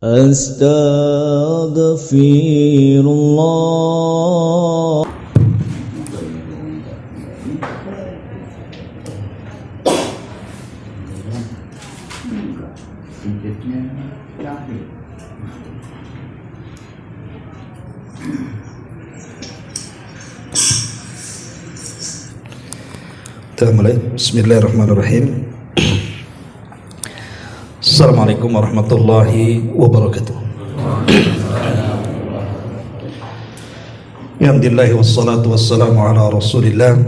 Astaghfirullah. Kita mulai. Bismillahirrahmanirrahim. Assalamualaikum warahmatullahi wabarakatuh. Alhamdulillah wassalatu wassalamu ala Rasulillah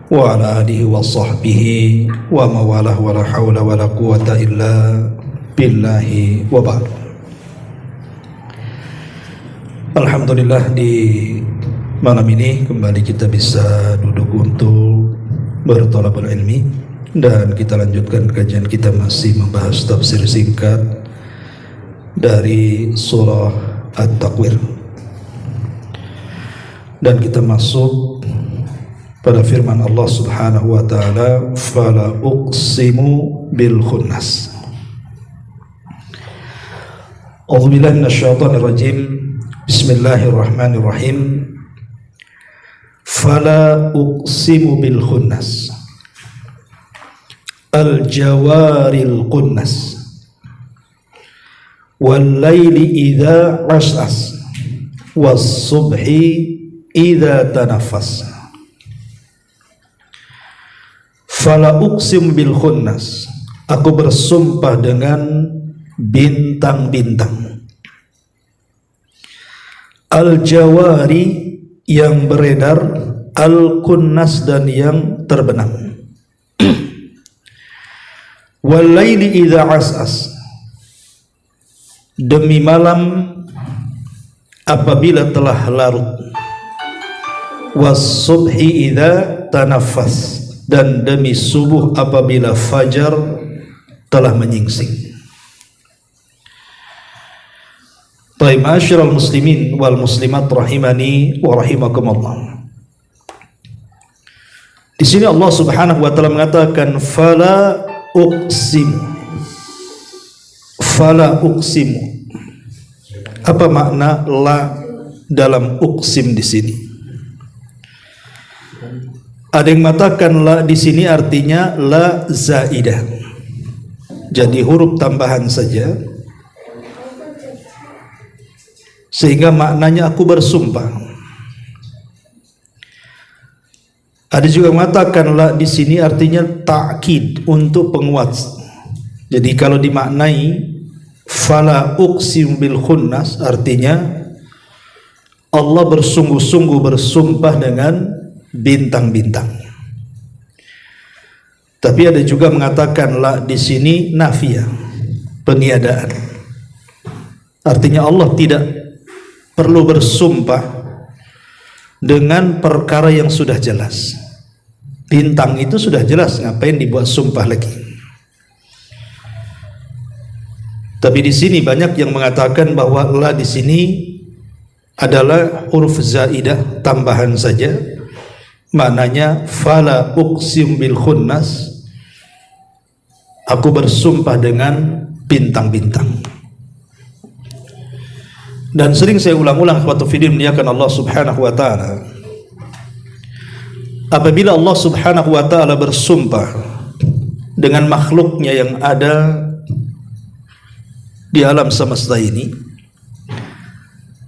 wa ala alihi wa sahbihi wa mawalah wa la hawla wa la quwata illa billahi wa ba'd. Alhamdulillah, di malam ini kembali kita bisa duduk untuk berthalabul ilmi, dan kita lanjutkan kajian kita masih membahas tafsir singkat dari surah At-Takwir, dan kita masuk pada firman Allah Subhanahu wa taala, fala uqsimu bil khunnas. A'udzubillahi minasyaitonir rajim. Bismillahirrahmanirrahim. Fala uqsimu bil khunnas, al jawaril qunnas, wal laili idza as'as, was subhi idza tanaffas. Fala uqsimu bil khunnas, aku bersumpah dengan bintang-bintang. Al jawari, yang beredar, al-kunnas, dan yang terbenam. Wal-laili idza as'as, demi malam apabila telah larut. Was-subhi idza tanaffas, dan demi subuh apabila fajar telah menyingsing. Baik, ma'asyiral muslimin wal muslimat rahimani wa rahimakumullah. Di sini Allah Subhanahu wa taala mengatakan fala uqsimu. Fala uqsimu. Apa makna la dalam uqsim di sini? Ada yang mengatakan la di sini artinya la zaidah. Jadi huruf tambahan saja, sehingga maknanya aku bersumpah. Ada juga mengatakan la di sini artinya ta'kid, untuk penguat. Jadi kalau dimaknai fala uqsim bil khunnas, artinya Allah bersungguh-sungguh bersumpah dengan bintang-bintang. Tapi ada juga mengatakan la di sini nafiyah, peniadaan. Artinya Allah tidak perlu bersumpah dengan perkara yang sudah jelas. Bintang itu sudah jelas, ngapain dibuat sumpah lagi? Tapi di sini banyak yang mengatakan bahwa la di sini adalah huruf zaidah, tambahan saja. Maknanya fala uqsim bil khunnas, aku bersumpah dengan bintang-bintang. Dan sering saya ulang-ulang waktu video muliakan Allah Subhanahu wa taala, apabila Allah Subhanahu wa taala bersumpah dengan makhluknya yang ada di alam semesta ini,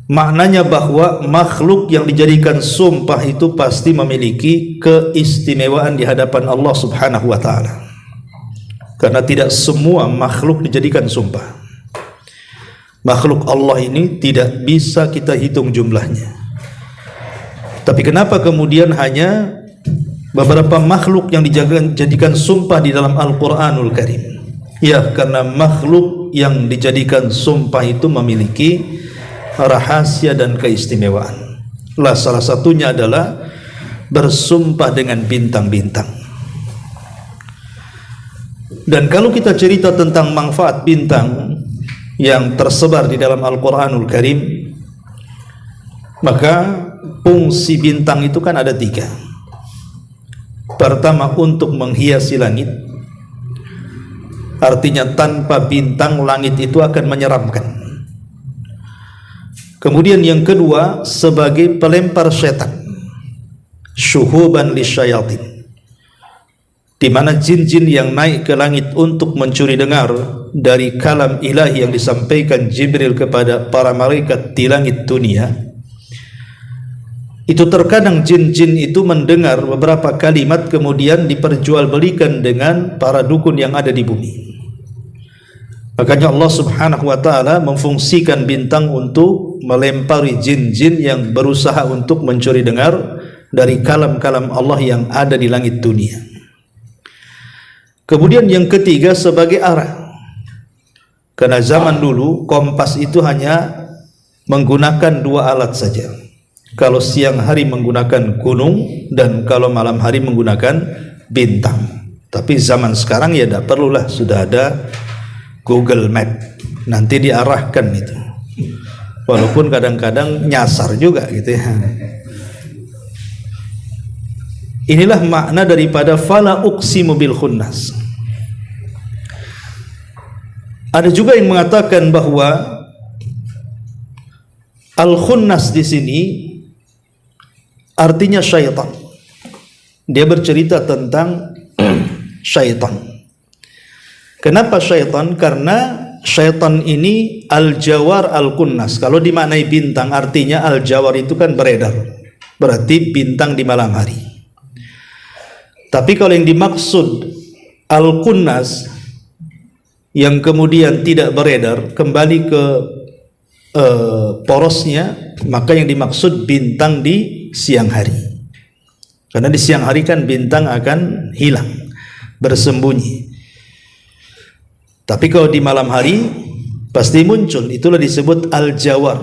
maknanya bahwa makhluk yang dijadikan sumpah itu pasti memiliki keistimewaan di hadapan Allah Subhanahu wa taala, karena tidak semua makhluk dijadikan sumpah. Makhluk Allah ini tidak bisa kita hitung jumlahnya. Tapi kenapa kemudian hanya beberapa makhluk yang dijadikan sumpah di dalam Al-Quranul Karim? Ya, karena makhluk yang dijadikan sumpah itu memiliki rahasia dan keistimewaan. Salah satunya adalah bersumpah dengan bintang-bintang. Dan kalau kita cerita tentang manfaat bintang yang tersebar di dalam Al-Quranul Karim, maka fungsi bintang itu kan ada 3. Pertama, untuk menghiasi langit. Artinya tanpa bintang langit itu akan menyeramkan. Kemudian yang kedua, sebagai pelempar setan, syuhuban lisyayatin, di mana jin-jin yang naik ke langit untuk mencuri dengar dari kalam ilahi yang disampaikan Jibril kepada para malaikat di langit dunia, itu terkadang jin-jin itu mendengar beberapa kalimat kemudian diperjualbelikan dengan para dukun yang ada di bumi. Makanya Allah Subhanahu wa ta'ala memfungsikan bintang untuk melempari jin-jin yang berusaha untuk mencuri dengar dari kalam-kalam Allah yang ada di langit dunia. Kemudian yang ketiga, sebagai arah. Karena zaman dulu kompas itu hanya menggunakan dua alat saja. Kalau siang hari menggunakan gunung, dan kalau malam hari menggunakan bintang. Tapi zaman sekarang ya tidak perlulah, sudah ada Google Map, nanti diarahkan itu. Walaupun kadang-kadang nyasar juga gitu ya. Inilah makna daripada fala uqsimu bil khunnas. Ada juga yang mengatakan bahwa al-khunnas di sini artinya syaitan. Dia bercerita tentang syaitan. Kenapa syaitan? Karena syaitan ini al-jawar al-kunnas. Kalau dimaknai bintang, artinya al-jawar itu kan beredar, berarti bintang di malam hari. Tapi kalau yang dimaksud al-kunnas yang kemudian tidak beredar, kembali ke porosnya, maka yang dimaksud bintang di siang hari. Karena di siang hari kan bintang akan hilang, bersembunyi. Tapi kalau di malam hari pasti muncul, itulah disebut al-jawar.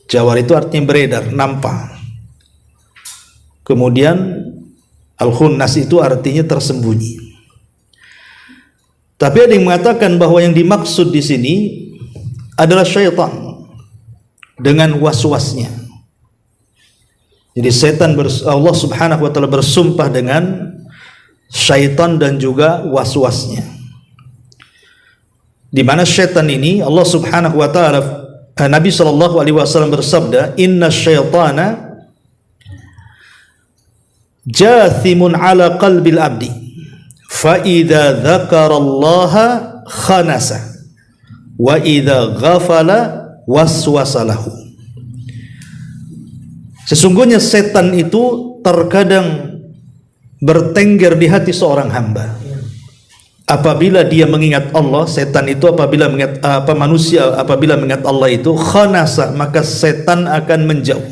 Jawar itu artinya beredar, nampak. Kemudian al-khunnas itu artinya tersembunyi. Tapi ada yang mengatakan bahwa yang dimaksud di sini adalah syaitan dengan was-wasnya. Jadi setan, Allah Subhanahu wa ta'ala bersumpah dengan syaitan dan juga was-wasnya. Di mana syaitan ini Allah Subhanahu wa ta'ala, Nabi sallallahu alaihi wasallam bersabda, "Inna syaitana jathimun ala qalbil abdi, fa idza dzakarallaha khanasa wa idza ghafala waswasalahu." Sesungguhnya setan itu terkadang bertengger di hati seorang hamba. Apabila dia mengingat Allah, setan itu apabila mengingat manusia apabila mengingat Allah itu khanasa, maka setan akan menjauh,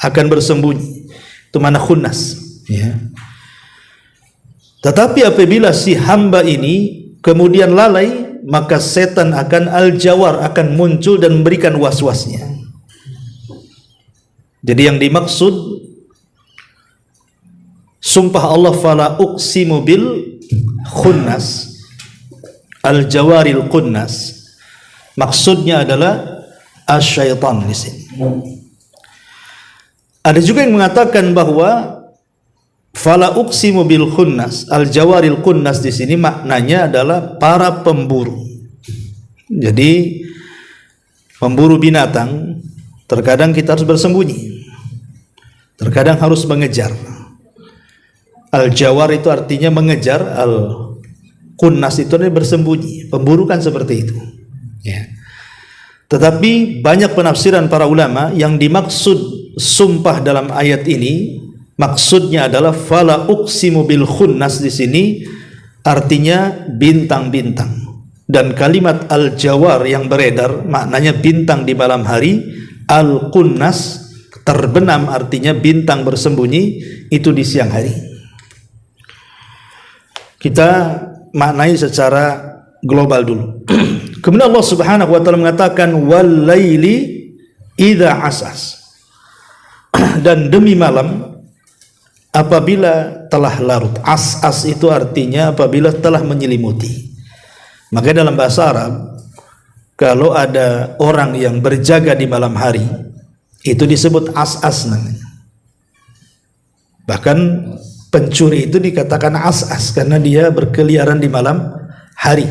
akan bersembunyi. Itu mana khunnas, ya. Tetapi apabila si hamba ini kemudian lalai, maka setan akan al-jawar, akan muncul dan memberikan was-wasnya. Jadi yang dimaksud sumpah Allah fala uqsimu bil khunnas, al-jawaril kunnas, maksudnya adalah asyaitan di sini. Ada juga yang mengatakan bahwa fala uqsimu bil khunnas, al-jawaril kunnas di sini maknanya adalah para pemburu. Jadi pemburu binatang, terkadang kita harus bersembunyi, terkadang harus mengejar. Al-jawar itu artinya mengejar, al-kunnas itu adalah bersembunyi. Pemburu kan seperti itu, ya. Tetapi banyak penafsiran para ulama, yang dimaksud sumpah dalam ayat ini maksudnya adalah fala uqsimu bil khunnas di sini artinya bintang-bintang, dan kalimat al-jawar yang beredar maknanya bintang di malam hari, al-kunnas terbenam artinya bintang bersembunyi itu di siang hari. Kita maknai secara global dulu. Kemudian Allah Subhanahu wa ta'ala mengatakan wal laili idza asas, dan demi malam apabila telah larut. As-as itu artinya apabila telah menyelimuti. Maka dalam bahasa Arab, kalau ada orang yang berjaga di malam hari, itu disebut as-as namanya. Bahkan pencuri itu dikatakan as-as karena dia berkeliaran di malam hari.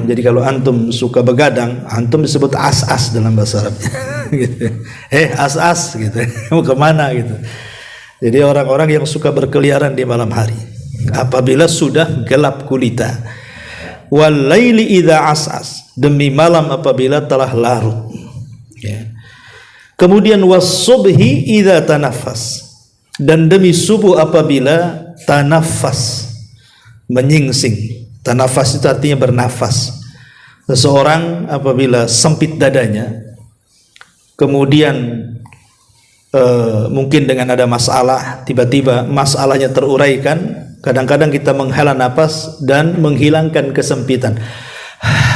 Jadi kalau antum suka begadang, antum disebut as-as dalam bahasa Arabnya. Gitu. As-as gitu. Mau kemana gitu. Jadi orang-orang yang suka berkeliaran di malam hari apabila sudah gelap gulita. Wal laili idza as'as, demi malam apabila telah larut. Ya. Kemudian was-subhi idza tanaffas, dan demi subuh apabila tanaffas, menyingsing. Tanafas itu artinya bernafas. Seseorang apabila sempit dadanya, kemudian mungkin dengan ada masalah, tiba-tiba masalahnya teruraikan, kadang-kadang kita menghela nafas dan menghilangkan kesempitan.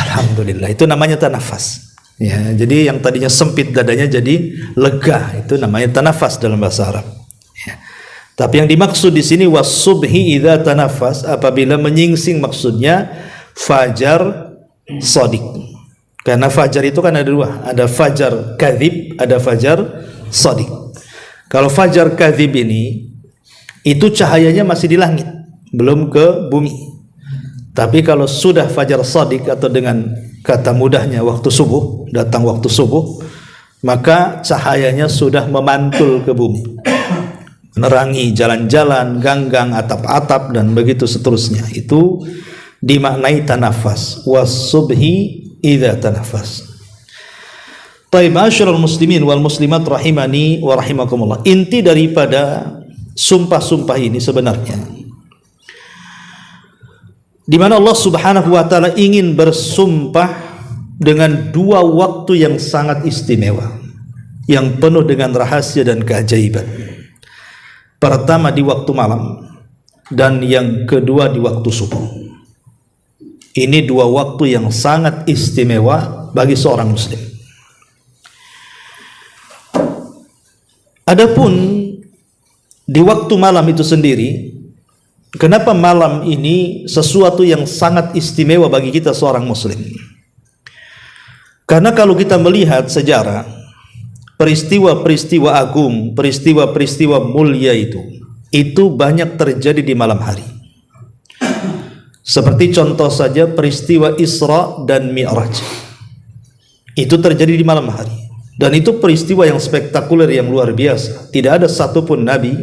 Alhamdulillah, itu namanya tanafas. Ya, jadi yang tadinya sempit dadanya jadi lega, itu namanya tanafas dalam bahasa Arab. Ya. Tapi yang dimaksud di sini was-subhi idza tanafas, apabila menyingsing, maksudnya fajar shadiq. Karena fajar itu kan ada dua, ada fajar kadzib, ada fajar shadiq. Kalau fajar kadzib ini itu cahayanya masih di langit, belum ke bumi. Tapi kalau sudah fajar shadiq, atau dengan kata mudahnya waktu subuh, datang waktu subuh, maka cahayanya sudah memantul ke bumi, menerangi jalan-jalan, gang-gang, atap-atap, dan begitu seterusnya. Itu dimaknai tanafas, was-subhi idza tanafas. Taib, ma'asyiral muslimin wal muslimat rahimani wa rahimakumullah. Inti daripada sumpah-sumpah ini sebenarnya di mana Allah Subhanahu wa taala ingin bersumpah dengan dua waktu yang sangat istimewa, yang penuh dengan rahasia dan keajaiban. Pertama di waktu malam, dan yang kedua di waktu subuh. Ini dua waktu yang sangat istimewa bagi seorang muslim. Adapun di waktu malam itu sendiri, kenapa malam ini sesuatu yang sangat istimewa bagi kita seorang muslim? Karena kalau kita melihat sejarah, peristiwa-peristiwa agung, peristiwa-peristiwa mulia itu banyak terjadi di malam hari. Seperti contoh saja peristiwa Isra dan Mi'raj, itu terjadi di malam hari, dan itu peristiwa yang spektakuler, yang luar biasa. Tidak ada satupun nabi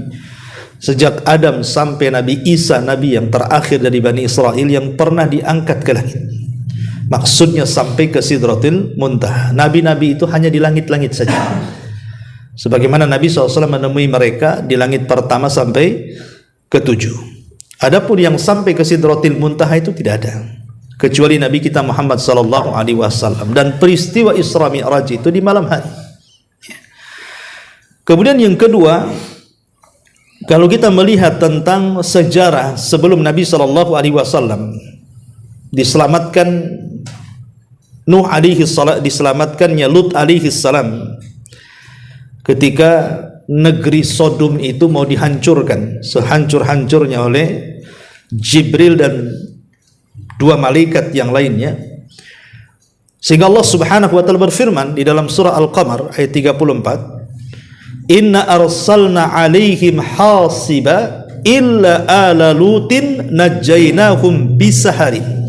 sejak Adam sampai Nabi Isa, nabi yang terakhir dari Bani Israel, yang pernah diangkat ke langit. Maksudnya sampai ke Sidratil Muntaha. Nabi-nabi itu hanya di langit-langit saja. Sebagaimana Nabi SAW menemui mereka di langit pertama sampai ke-7. Adapun yang sampai ke Sidratil Muntaha itu tidak ada, kecuali Nabi kita Muhammad SAW. Dan peristiwa Isra Mi'raj itu di malam hari. Kemudian yang kedua, kalau kita melihat tentang sejarah sebelum Nabi SAW diselamatkan Nuh alaihi salam, diselamatkannya Lut alaihi salam ketika negeri Sodom itu mau dihancurkan sehancur-hancurnya oleh Jibril dan dua malaikat yang lainnya, sehingga Allah Subhanahu wa taala berfirman di dalam surah Al-Qamar ayat 34, inna arsalna alaihim hasiba illa ala lutin najjaynahum bisaharin.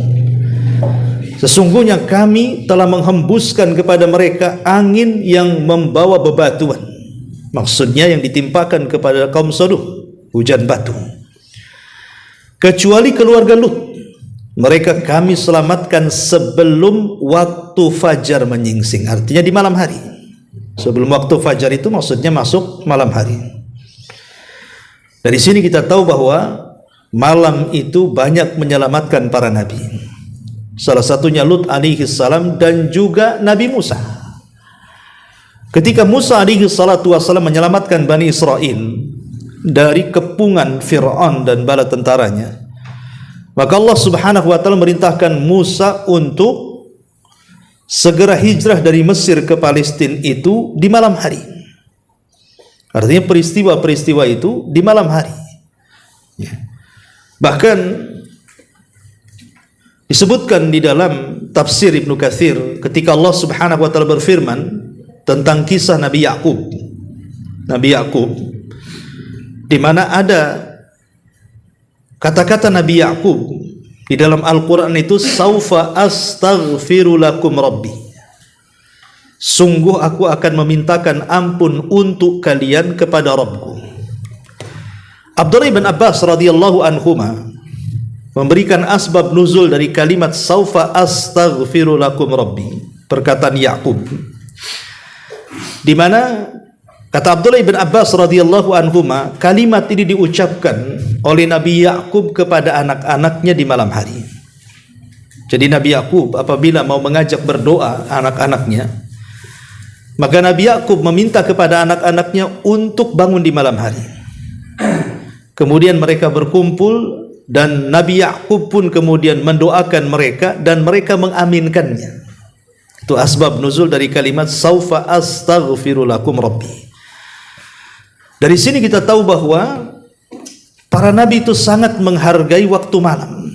Sesungguhnya kami telah menghembuskan kepada mereka angin yang membawa bebatuan. Maksudnya yang ditimpakan kepada kaum Sodom, hujan batu. Kecuali keluarga Lut, mereka kami selamatkan sebelum waktu fajar menyingsing. Artinya di malam hari. Sebelum waktu fajar itu maksudnya masuk malam hari. Dari sini kita tahu bahwa malam itu banyak menyelamatkan para nabi. Salah satunya Lut alaihi salam dan juga Nabi Musa. Ketika Musa alaihi salatu wasallam menyelamatkan Bani Israel dari kepungan Fir'aun dan bala tentaranya, maka Allah Subhanahu wa taala merintahkan Musa untuk segera hijrah dari Mesir ke Palestina itu di malam hari. Artinya peristiwa-peristiwa itu di malam hari. Bahkan disebutkan di dalam tafsir Ibnu Katsir ketika Allah Subhanahu wa taala berfirman tentang kisah Nabi Yakub. Nabi Yakub, di mana ada kata-kata Nabi Yakub Di dalam Al-Quran itu, saufa astaghfiru lakum rabbi, sungguh aku akan memintakan ampun untuk kalian kepada Rabbku. Abdullah bin Abbas radhiyallahu anhuma memberikan asbab nuzul dari kalimat saufa astaghfiru lakum rabbi, perkataan Ya'qub, di mana kata Abdullah bin Abbas radhiyallahu anhuma, kalimat ini diucapkan oleh Nabi Ya'qub kepada anak-anaknya di malam hari. Jadi Nabi Ya'qub apabila mau mengajak berdoa anak-anaknya, maka Nabi Ya'qub meminta kepada anak-anaknya untuk bangun di malam hari. Kemudian mereka berkumpul dan Nabi Ya'qub pun kemudian mendoakan mereka dan mereka mengaminkannya. Itu asbab nuzul dari kalimat saufa astaghfiru lakum rabbi. Dari sini kita tahu bahwa para nabi itu sangat menghargai waktu malam.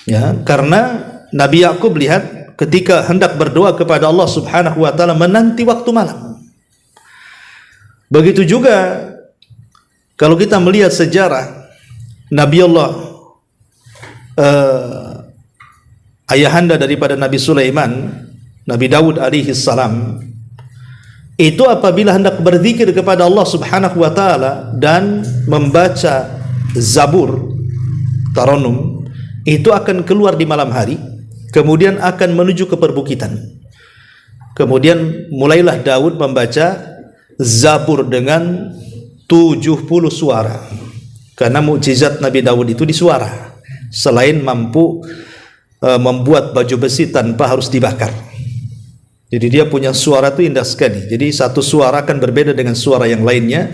Ya, karena Nabi Ya'qub lihat ketika hendak berdoa kepada Allah Subhanahu wa taala menanti waktu malam. Begitu juga kalau kita melihat sejarah Nabi Allah ayahanda daripada Nabi Sulaiman, Nabi Daud alaihi salam, itu apabila hendak berzikir kepada Allah Subhanahu wa taala dan membaca Zabur, Taranum, itu akan keluar di malam hari, kemudian akan menuju ke perbukitan. Kemudian mulailah Daud membaca Zabur dengan 70 suara. Karena mukjizat Nabi Daud itu di suara. Selain mampu membuat baju besi tanpa harus dibakar. Jadi dia punya suara itu indah sekali. Jadi satu suara akan berbeda dengan suara yang lainnya,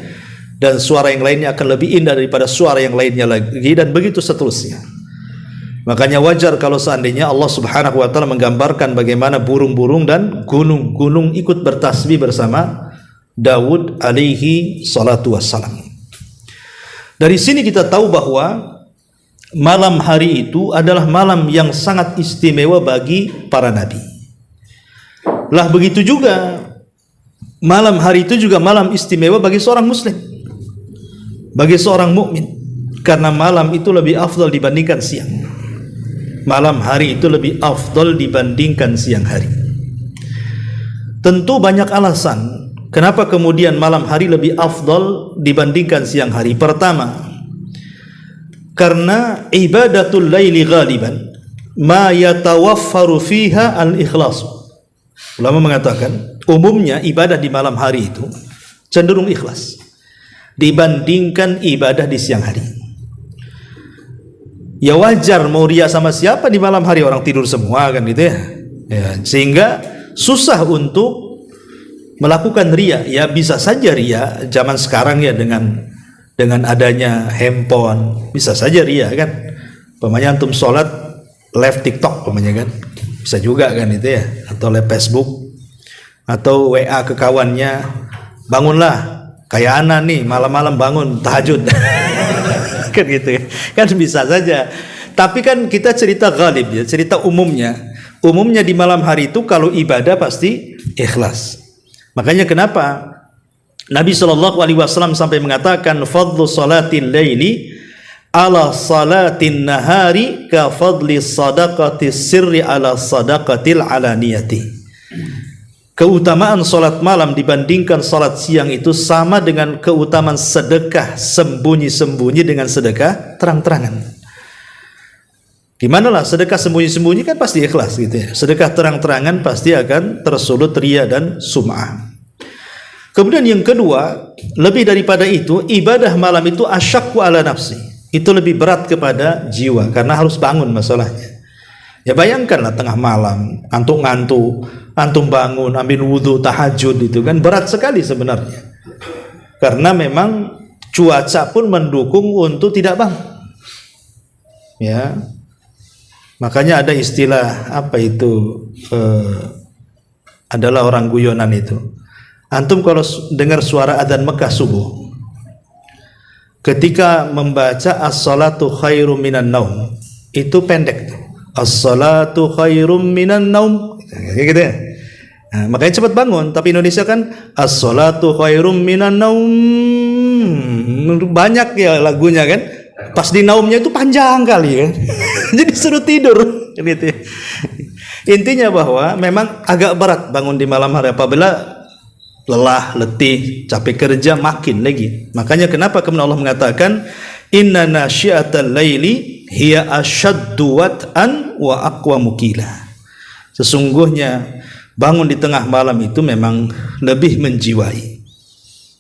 dan suara yang lainnya akan lebih indah daripada suara yang lainnya lagi, dan begitu seterusnya. Makanya wajar kalau seandainya Allah Subhanahu wa taala menggambarkan bagaimana burung-burung dan gunung-gunung ikut bertasbih bersama Daud alaihi salatu wassalam. Dari sini kita tahu bahwa malam hari itu adalah malam yang sangat istimewa bagi para nabi. Lah begitu juga malam hari itu juga malam istimewa bagi seorang muslim, bagi seorang mukmin, karena malam itu lebih afdal dibandingkan siang. Malam hari itu lebih afdal dibandingkan siang hari. Tentu banyak alasan kenapa kemudian malam hari lebih afdal dibandingkan siang hari. Pertama, karena ibadatul laili ghaliban ma yatawaffaru fiha al-ikhlas. Ulama mengatakan umumnya ibadah di malam hari itu cenderung ikhlas dibandingkan ibadah di siang hari. Ya wajar mau riya sama siapa di malam hari, orang tidur semua kan gitu ya. Sehingga susah untuk melakukan riya. Ya bisa saja riya zaman sekarang ya dengan adanya handphone bisa saja riya kan. Pemanya antum sholat live TikTok pemanya kan, bisa juga kan itu ya, atau live Facebook atau WA ke kawannya, bangunlah kayak ana nih malam-malam bangun tahajud kan gitu ya. Kan bisa saja. Tapi kan kita cerita ghalib ya, cerita umumnya di malam hari itu kalau ibadah pasti ikhlas. Makanya kenapa Nabi SAW sampai mengatakan fadlu salatil laili ala salatin nahari ka fadli sadaqati sirri ala sadaqatil alaniyati. Keutamaan salat malam dibandingkan salat siang itu sama dengan keutamaan sedekah sembunyi-sembunyi dengan sedekah terang-terangan. Di manalah sedekah sembunyi-sembunyi kan pasti ikhlas gitu ya. Sedekah terang-terangan pasti akan tersulut riya dan sum'ah. Kemudian yang kedua, lebih daripada itu, ibadah malam itu asyakku ala nafsi. Itu lebih berat kepada jiwa karena harus bangun masalahnya. Ya bayangkanlah tengah malam, ngantuk-ngantuk, antum bangun, ambil wudhu, tahajud, itu kan berat sekali sebenarnya. Karena memang cuaca pun mendukung untuk tidak bangun. Ya, makanya ada istilah apa itu? Adalah orang guyonan itu. Antum kalau dengar suara adzan Mekah subuh, ketika membaca as-salatu khairum minan naum, itu pendek tuh. As-salatu khairum minan naum, kayak gitu ya. Nah, makanya cepat bangun. Tapi Indonesia kan as-salatu khairum minan naum, banyak ya lagunya kan. Pas di naumnya itu panjang kali kan. Jadi suruh tidur gitu. Intinya bahwa memang agak berat bangun di malam hari apabila lelah, letih, capek kerja makin lagi. Makanya kenapa kemudian Allah mengatakan inna nasyiatal laili hiya ashaddu wat'an wa aqwamu qila. Sesungguhnya bangun di tengah malam itu memang lebih menjiwai.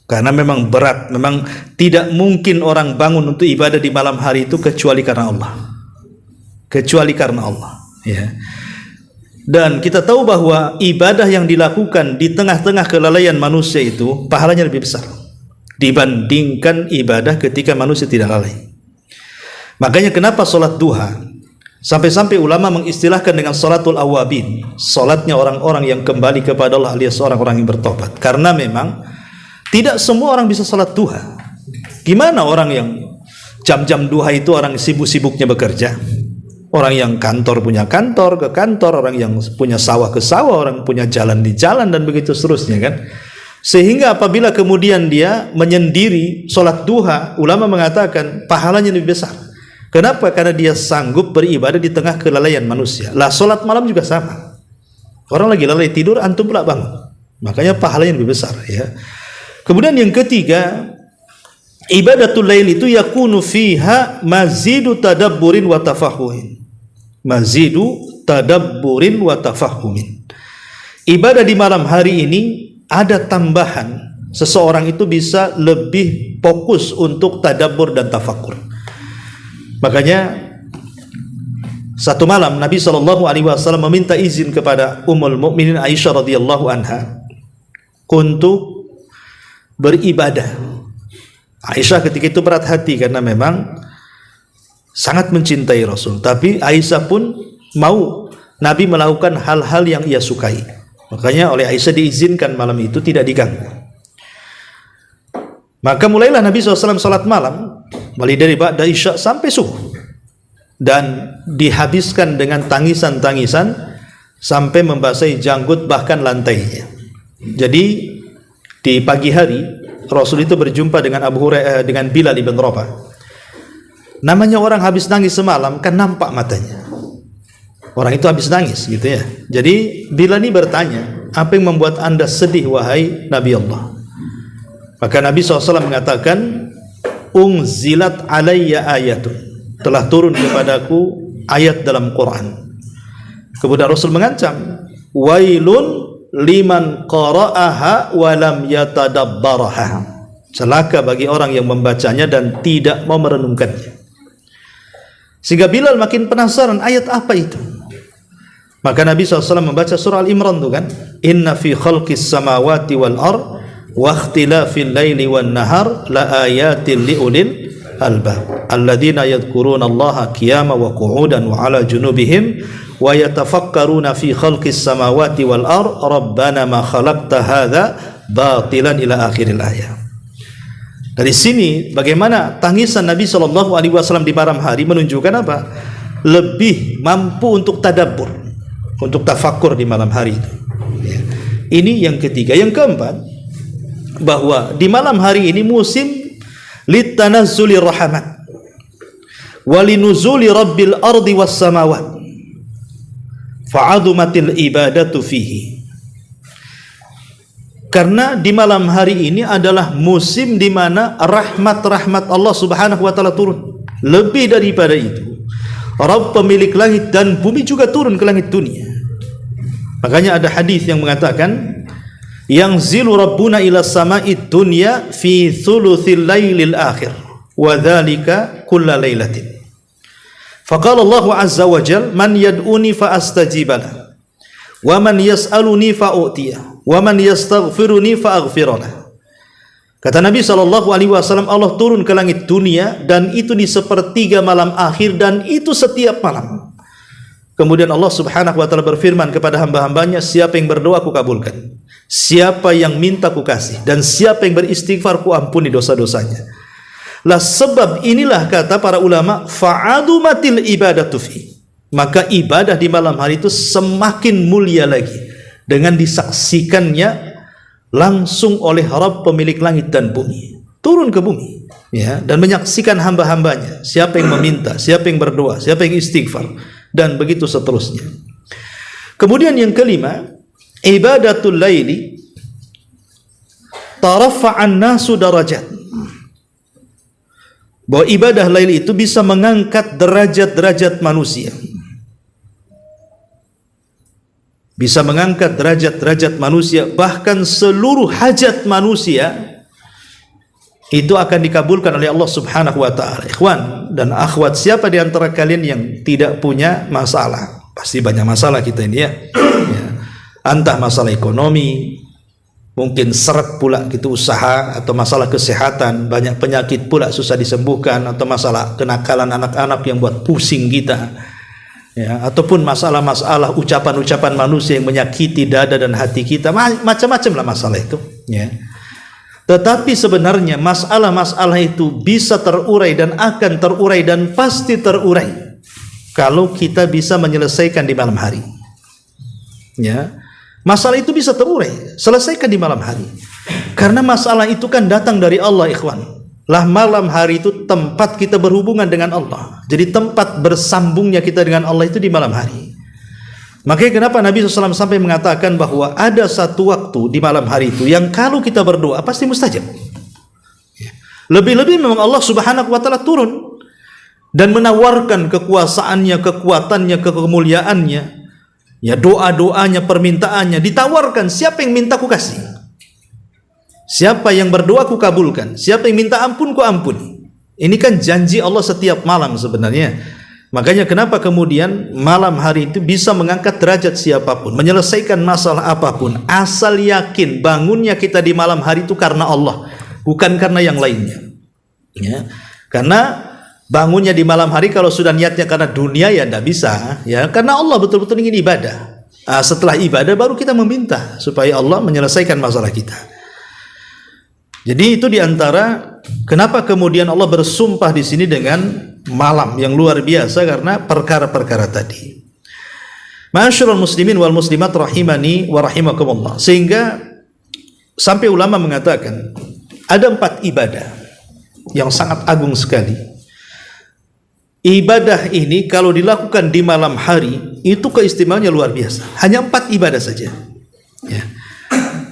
Karena memang berat, memang tidak mungkin orang bangun untuk ibadah di malam hari itu kecuali karena Allah. Kecuali karena Allah, ya. Dan kita tahu bahwa ibadah yang dilakukan di tengah-tengah kelalaian manusia itu pahalanya lebih besar dibandingkan ibadah ketika manusia tidak lalai. Makanya kenapa sholat duha sampai-sampai ulama mengistilahkan dengan sholatul awabin, sholatnya orang-orang yang kembali kepada Allah alias orang-orang yang bertobat. Karena memang tidak semua orang bisa sholat duha. Gimana orang yang jam-jam duha itu orang sibuk-sibuknya bekerja, orang yang kantor punya kantor ke kantor, orang yang punya sawah ke sawah, orang punya jalan di jalan, dan begitu seterusnya kan. Sehingga apabila kemudian dia menyendiri sholat duha, ulama mengatakan pahalanya lebih besar. Kenapa? Karena dia sanggup beribadah di tengah kelalaian manusia. Lah sholat malam juga sama. Orang lagi lalai tidur, antum pula bangun. Makanya pahalanya lebih besar, ya. Kemudian yang ketiga, ibadatul lail itu yakunu fiha mazidu tadabburin wa tafahumin. Mazidu tadabburin wa tafahumin. Ibadah di malam hari ini ada tambahan, seseorang itu bisa lebih fokus untuk tadabbur dan tafakur. Makanya satu malam Nabi SAW meminta izin kepada Ummul Mukminin Aisyah radhiyallahu anha untuk beribadah. Aisyah ketika itu berat hati karena memang sangat mencintai Rasul, tapi Aisyah pun mau Nabi melakukan hal-hal yang ia sukai. Makanya oleh Aisyah diizinkan malam itu tidak diganggu. Maka mulailah Nabi SAW salat malam, mulai dari ba'da isya sampai subuh, dan dihabiskan dengan tangisan-tangisan sampai membasahi janggut bahkan lantainya. Jadi di pagi hari Rasul itu berjumpa dengan dengan Bilal ibn Rabah. Namanya orang habis nangis semalam kan nampak matanya. Orang itu habis nangis gitu ya. Jadi Bilal ini bertanya, apa yang membuat anda sedih wahai Nabi Allah? Maka Nabi SAW mengatakan, unzilat alayya ayatun, telah turun kepadaku ayat dalam Quran. Kemudian Rasul mengancam, wailun liman qara'aha wa lam yatadabbaraha, celaka bagi orang yang membacanya dan tidak mau merenungkannya. Sehingga Bilal makin penasaran, ayat apa itu? Maka Nabi SAW membaca surah Al-Imran itu kan, inna fi khalqis samawati wal ard wa ikhtilafil laili wan nahar la ayatin liulil albab alladzina yadhkuruna Allaha qiyaman wa qu'udan wa ala junubihim wa yatafakkaruna fi khalqis samawati wal ard rabbana ma khalaqta hadza batilan ila akhiril ayat. Dari sini bagaimana tangisan Nabi SAW di malam hari menunjukkan apa? Lebih mampu untuk tadabbur, untuk tafakkur di malam hari itu. Ya. Ini yang ketiga. Yang keempat, bahwa di malam hari ini musim litanazzuli rahmat walinuzuli rabbil ardi was samawat fa'adumatil ibadatu fihi. Karena di malam hari ini adalah musim di mana rahmat-rahmat Allah Subhanahu wa taala turun. Lebih daripada itu, Rabb pemilik langit dan bumi juga turun ke langit dunia. Makanya ada hadis yang mengatakan, yang zilu rabbuna ila sama'id dunya fi thuluthil lailil akhir wa dzalika kulla lailatin. Faqala Allah azza wa jalla, man yad'uni fa astajibana wa man yas'aluni fa u'tiya wa man yastaghfiruni fa aghfirana. Kata Nabi SAW, Allah turun ke langit dunia dan itu di sepertiga malam akhir, dan itu setiap malam. Kemudian Allah Subhanahu wa taala berfirman kepada hamba-hambanya, siapa yang berdoa aku kabulkan, siapa yang minta ku kasih, dan siapa yang beristighfar ku ampuni dosa-dosanya. Lah sebab inilah kata para ulama, fa'adumatil ibadatu fi, maka ibadah di malam hari itu semakin mulia lagi dengan disaksikannya langsung oleh Rabb pemilik langit dan bumi. turun ke bumi, ya, dan menyaksikan hamba-hambanya, siapa yang meminta, siapa yang berdoa, siapa yang istighfar, dan begitu seterusnya. Kemudian yang kelima, ibadatul laili tarafa'an nasu darajat. Bahwa ibadah lail itu bisa mengangkat derajat-derajat manusia. Bisa mengangkat derajat-derajat manusia, bahkan seluruh hajat manusia itu akan dikabulkan oleh Allah Subhanahu wa taala. Ikhwan dan akhwat, siapa di antara kalian yang tidak punya masalah? Pasti banyak masalah kita ini, ya. Entah masalah ekonomi, mungkin seret pula gitu usaha, atau masalah kesehatan, banyak penyakit pula susah disembuhkan, atau masalah kenakalan anak-anak yang buat pusing kita, ya, ataupun masalah-masalah ucapan-ucapan manusia yang menyakiti dada dan hati kita, macam-macam lah masalah itu, ya. Tetapi sebenarnya masalah-masalah itu bisa terurai dan akan terurai dan pasti terurai kalau kita bisa menyelesaikan di malam hari, ya. Masalah itu bisa terurai, selesaikan di malam hari. Karena masalah itu kan datang dari Allah, ikhwan. Lah malam hari itu tempat kita berhubungan dengan Allah. Jadi tempat bersambungnya kita dengan Allah itu di malam hari. Makanya kenapa Nabi SAW sampai mengatakan bahwa ada satu waktu di malam hari itu yang kalau kita berdoa pasti mustajab. Lebih-lebih memang Allah Subhanahu wa taala turun dan menawarkan kekuasaannya, kekuatannya, kemuliaannya, ya, doa-doanya, permintaannya ditawarkan. Siapa yang minta ku kasih, siapa yang berdoa ku kabulkan, siapa yang minta ampun ku ampuni. Ini kan janji Allah setiap malam sebenarnya. Makanya kenapa kemudian malam hari itu bisa mengangkat derajat siapapun, menyelesaikan masalah apapun, asal yakin bangunnya kita di malam hari itu karena Allah, bukan karena yang lainnya, ya. Karena bangunnya di malam hari kalau sudah niatnya karena dunia, ya tidak bisa, ya, karena Allah betul-betul ingin ibadah. Setelah ibadah baru kita meminta supaya Allah menyelesaikan masalah kita. Jadi itu diantara kenapa kemudian Allah bersumpah di sini dengan malam yang luar biasa, karena perkara-perkara tadi. Ma'asyiral muslimin wal muslimat rahimani wa rahimakumullah. Sehingga sampai ulama mengatakan ada 4 ibadah yang sangat agung sekali. Ibadah ini kalau dilakukan di malam hari itu keistimewaannya luar biasa. Hanya 4 ibadah saja, ya.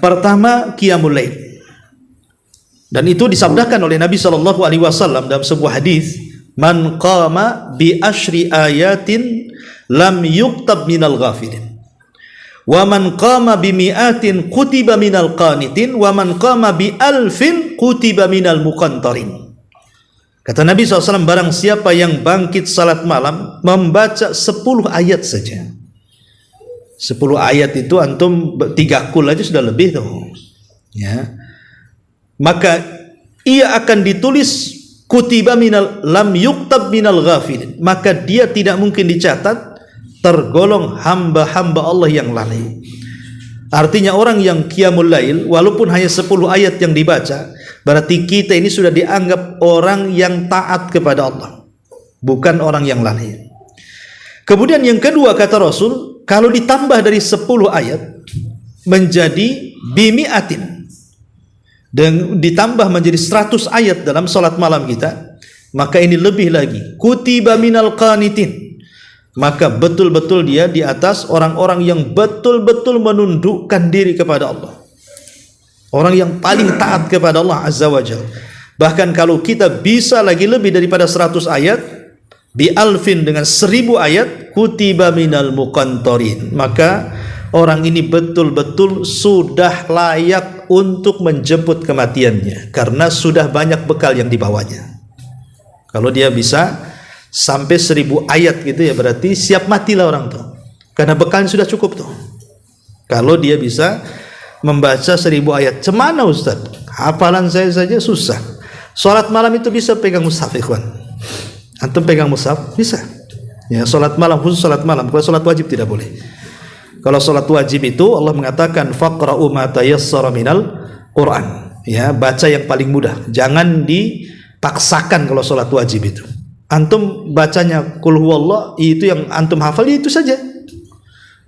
Pertama, qiyamul lail. Dan itu disabdakan oleh Nabi SAW dalam sebuah hadis, man qama bi asyri ayatin lam yuktab minal ghafilin, wa man qama bi mi'atin kutiba minal qanitin, wa man qama bi alfin kutiba minal muqantarin. Kata Nabi SAW, barang siapa yang bangkit salat malam membaca 10 ayat saja. 10 ayat itu antum 3 kul aja sudah lebih tuh, ya. Maka ia akan ditulis kutiba minal lam yuktab minal ghafilin, maka dia tidak mungkin dicatat tergolong hamba-hamba Allah yang lalai. Artinya orang yang qiyamul lail walaupun hanya 10 ayat yang dibaca, berarti kita ini sudah dianggap orang yang taat kepada Allah, bukan orang yang lalai. Kemudian yang kedua kata Rasul, kalau ditambah dari 10 ayat menjadi bimi'atin, dan ditambah menjadi 100 ayat dalam salat malam kita, maka ini lebih lagi, kutiba minal qanitin, maka betul-betul dia di atas orang-orang yang betul-betul menundukkan diri kepada Allah, orang yang paling taat kepada Allah Azza wa Jalla. Bahkan kalau kita bisa lagi lebih daripada 100 ayat, bi alfin dengan 1000 ayat, kutiba minal muqantarin, maka orang ini betul-betul sudah layak untuk menjemput kematiannya, karena sudah banyak bekal yang dibawanya. Kalau dia bisa sampai 1000 ayat gitu, ya berarti siap matilah orang tuh, karena bekalnya sudah cukup tuh. Kalau dia bisa membaca 1000 ayat, cemana Ustaz? Hafalan saya saja susah. Salat malam itu bisa pegang mushaf, ikhwan. Antum pegang mushaf bisa, ya. Salat malam, khusus salat malam, kalau salat wajib tidak boleh. Kalau salat wajib itu Allah mengatakan faqra'u ma tayassara minal Quran, ya, baca yang paling mudah, jangan dipaksakan. Kalau salat wajib itu antum bacanya qul huwallah, itu yang antum hafal, itu saja.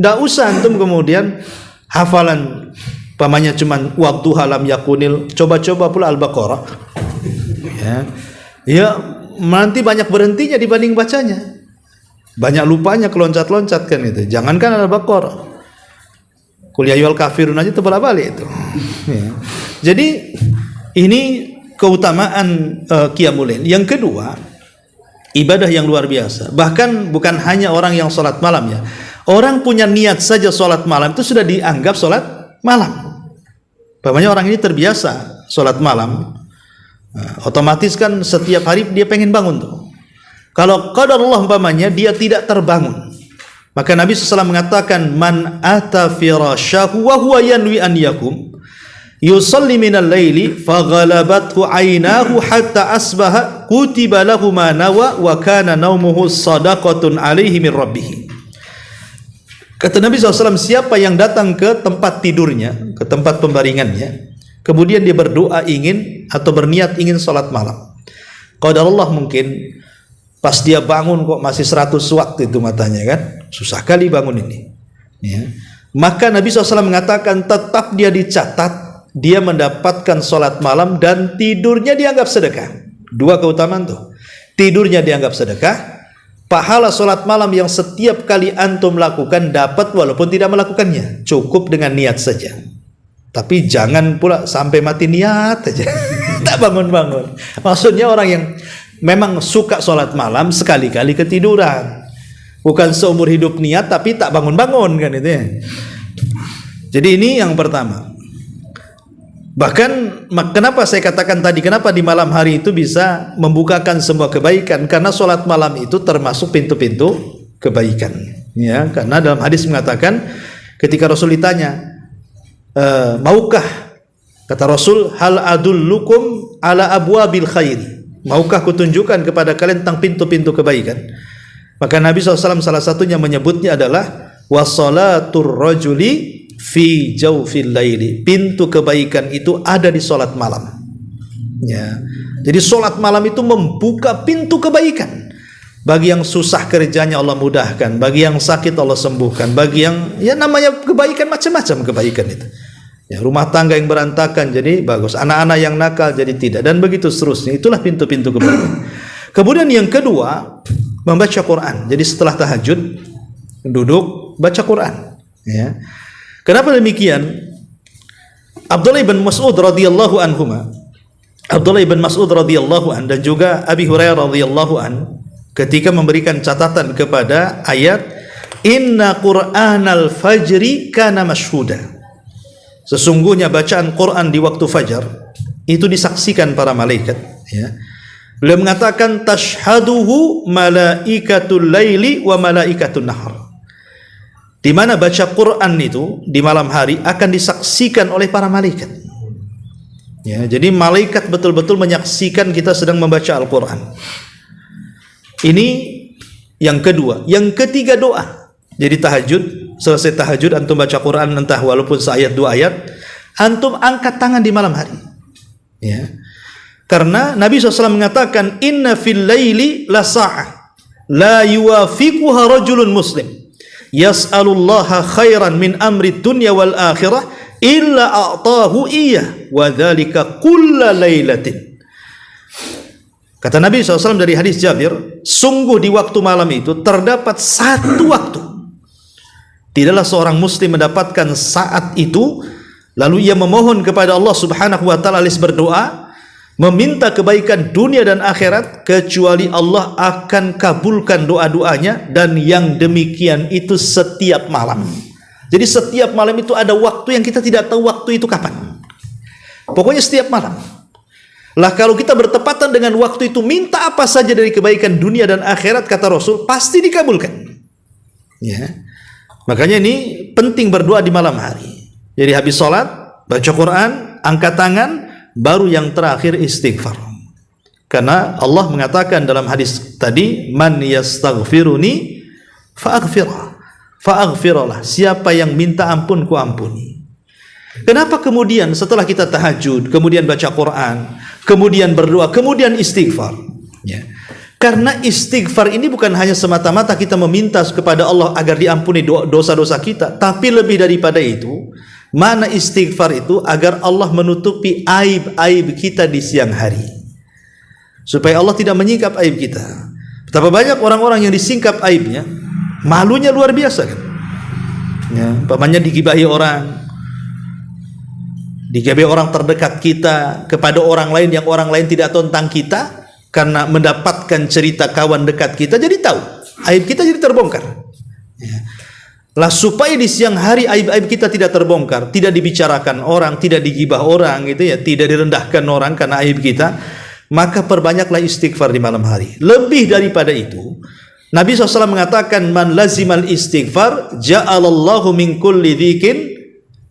Enggak usah antum kemudian hafalan pamannya cuman wadduha lam yakunil, coba-coba pula Al-Baqarah, Ya, nanti banyak berhentinya dibanding bacanya. Banyak lupanya, keloncat-loncat kan itu. Jangankan Al-Baqarah, Qul ya ayyuhal kafirun aja terbalik itu. Ya. Jadi ini keutamaan Qiyamul Lail. Yang kedua, ibadah yang luar biasa. Bahkan bukan hanya orang yang sholat malam ya. Orang punya niat saja sholat malam itu sudah dianggap sholat malam. Bagaimana orang ini terbiasa sholat malam, otomatis kan setiap hari dia pengen bangun tuh. Kalau qadarullah umpamanya dia tidak terbangun, maka Nabi SAW mengatakan, man ata firasyahu wa huwa yanwi an yakum yusalli minal laili faghalabathu aynahu hatta asbaha kutiba lahu ma nawa wa kana naumuhu sadaqatun alaihi min rabbih. Kata Nabi SAW, siapa yang datang ke tempat tidurnya, ke tempat pembaringannya, kemudian dia berdoa ingin atau berniat ingin salat malam, qadarullah mungkin pas dia bangun kok masih 100 waktu itu matanya kan, susah kali bangun ini ya. Maka Nabi SAW mengatakan tetap dia dicatat, dia mendapatkan sholat malam dan tidurnya dianggap sedekah. Dua keutamaan tuh, tidurnya dianggap sedekah, pahala sholat malam yang setiap kali antum lakukan dapat walaupun tidak melakukannya, cukup dengan niat saja. Tapi jangan pula sampai mati niat aja tak bangun-bangun. Maksudnya orang yang memang suka sholat malam sekali-kali ketiduran, bukan seumur hidup niat tapi tak bangun-bangun kan itu ya. Jadi ini yang pertama. Bahkan kenapa saya katakan tadi, kenapa di malam hari itu bisa membukakan semua kebaikan, karena sholat malam itu termasuk pintu-pintu kebaikan ya. Karena dalam hadis mengatakan ketika Rasul ditanya, maukah, kata Rasul, hal adullukum ala abwabil khairi, maukah kutunjukkan kepada kalian tentang pintu-pintu kebaikan? Maka Nabi SAW salah satunya menyebutnya adalah wassalatur rajuli fi jawfil laili, pintu kebaikan itu ada di sholat malam ya. Jadi sholat malam itu membuka pintu kebaikan. Bagi yang susah kerjanya Allah mudahkan, bagi yang sakit Allah sembuhkan, bagi yang ya namanya kebaikan, macam-macam kebaikan itu ya. Rumah tangga yang berantakan jadi bagus, anak-anak yang nakal jadi tidak, dan begitu seterusnya. Itulah pintu-pintu kebaikan. Kemudian yang kedua, membaca Quran. Jadi setelah tahajud duduk baca Quran ya. Kenapa demikian? Abdullah bin Mas'ud radhiyallahu anhuma, Abdullah bin Mas'ud radhiyallahu an dan juga Abi Hurairah radhiyallahu an ketika memberikan catatan kepada ayat inna Qur'anal fajri kana mashhuda, sesungguhnya bacaan Quran di waktu fajar itu disaksikan para malaikat ya. Beliau mengatakan tashhaduhu malaikatul laili wa malaikatul nahar, di mana baca Quran itu di malam hari akan disaksikan oleh para malaikat ya. Jadi malaikat betul-betul menyaksikan kita sedang membaca Al-Quran. Ini yang kedua. Yang ketiga, doa. Jadi tahajud, selesai tahajud antum baca Quran entah walaupun seayat dua ayat, antum angkat tangan di malam hari ya. Karena Nabi SAW mengatakan inna fil laili la sa'ah la yuwafiquha rajulun muslim yas'alullaha khairan min amri dunya wal akhirah illa a'tahu iya wa dzalika kulla lailatin. Kata Nabi SAW dari hadis Jabir, sungguh di waktu malam itu terdapat satu waktu tidaklah seorang muslim mendapatkan saat itu lalu ia memohon kepada Allah Subhanahu wa taala alias berdoa meminta kebaikan dunia dan akhirat, kecuali Allah akan kabulkan doa-doanya, dan yang demikian itu setiap malam. Jadi setiap malam itu ada waktu yang kita tidak tahu waktu itu kapan. Pokoknya setiap malam. Lah kalau kita bertepatan dengan waktu itu, minta apa saja dari kebaikan dunia dan akhirat, kata Rasul, pasti dikabulkan. Ya. Makanya ini penting berdoa di malam hari. Jadi habis sholat, baca Quran, angkat tangan, baru yang terakhir istighfar. Karena Allah mengatakan dalam hadis tadi, man yastaghfiruni fa'aghfirlah, siapa yang minta ampun ku ampuni. Kenapa kemudian setelah kita tahajud, kemudian baca Quran, kemudian berdoa, kemudian istighfar ya? Karena istighfar ini bukan hanya semata-mata kita meminta kepada Allah agar diampuni dosa-dosa kita, tapi lebih daripada itu, mana istighfar itu agar Allah menutupi aib-aib kita di siang hari. supaya Allah tidak menyingkap aib kita. Betapa banyak orang-orang yang disingkap aibnya, malunya luar biasa kan. Ya, umpamanya digibahi orang, digibahi orang terdekat kita kepada orang lain yang orang lain tidak tahu tentang kita, karena mendapatkan cerita kawan dekat kita jadi tahu, aib kita jadi terbongkar. Ya. Lah supaya di siang hari aib-aib kita tidak terbongkar, tidak dibicarakan orang, tidak digibah orang gitu ya, tidak direndahkan orang karena aib kita, maka perbanyaklah istighfar di malam hari. Lebih daripada itu, Nabi SAW mengatakan, man lazimal istighfar ja'alallahu min kulli dhikin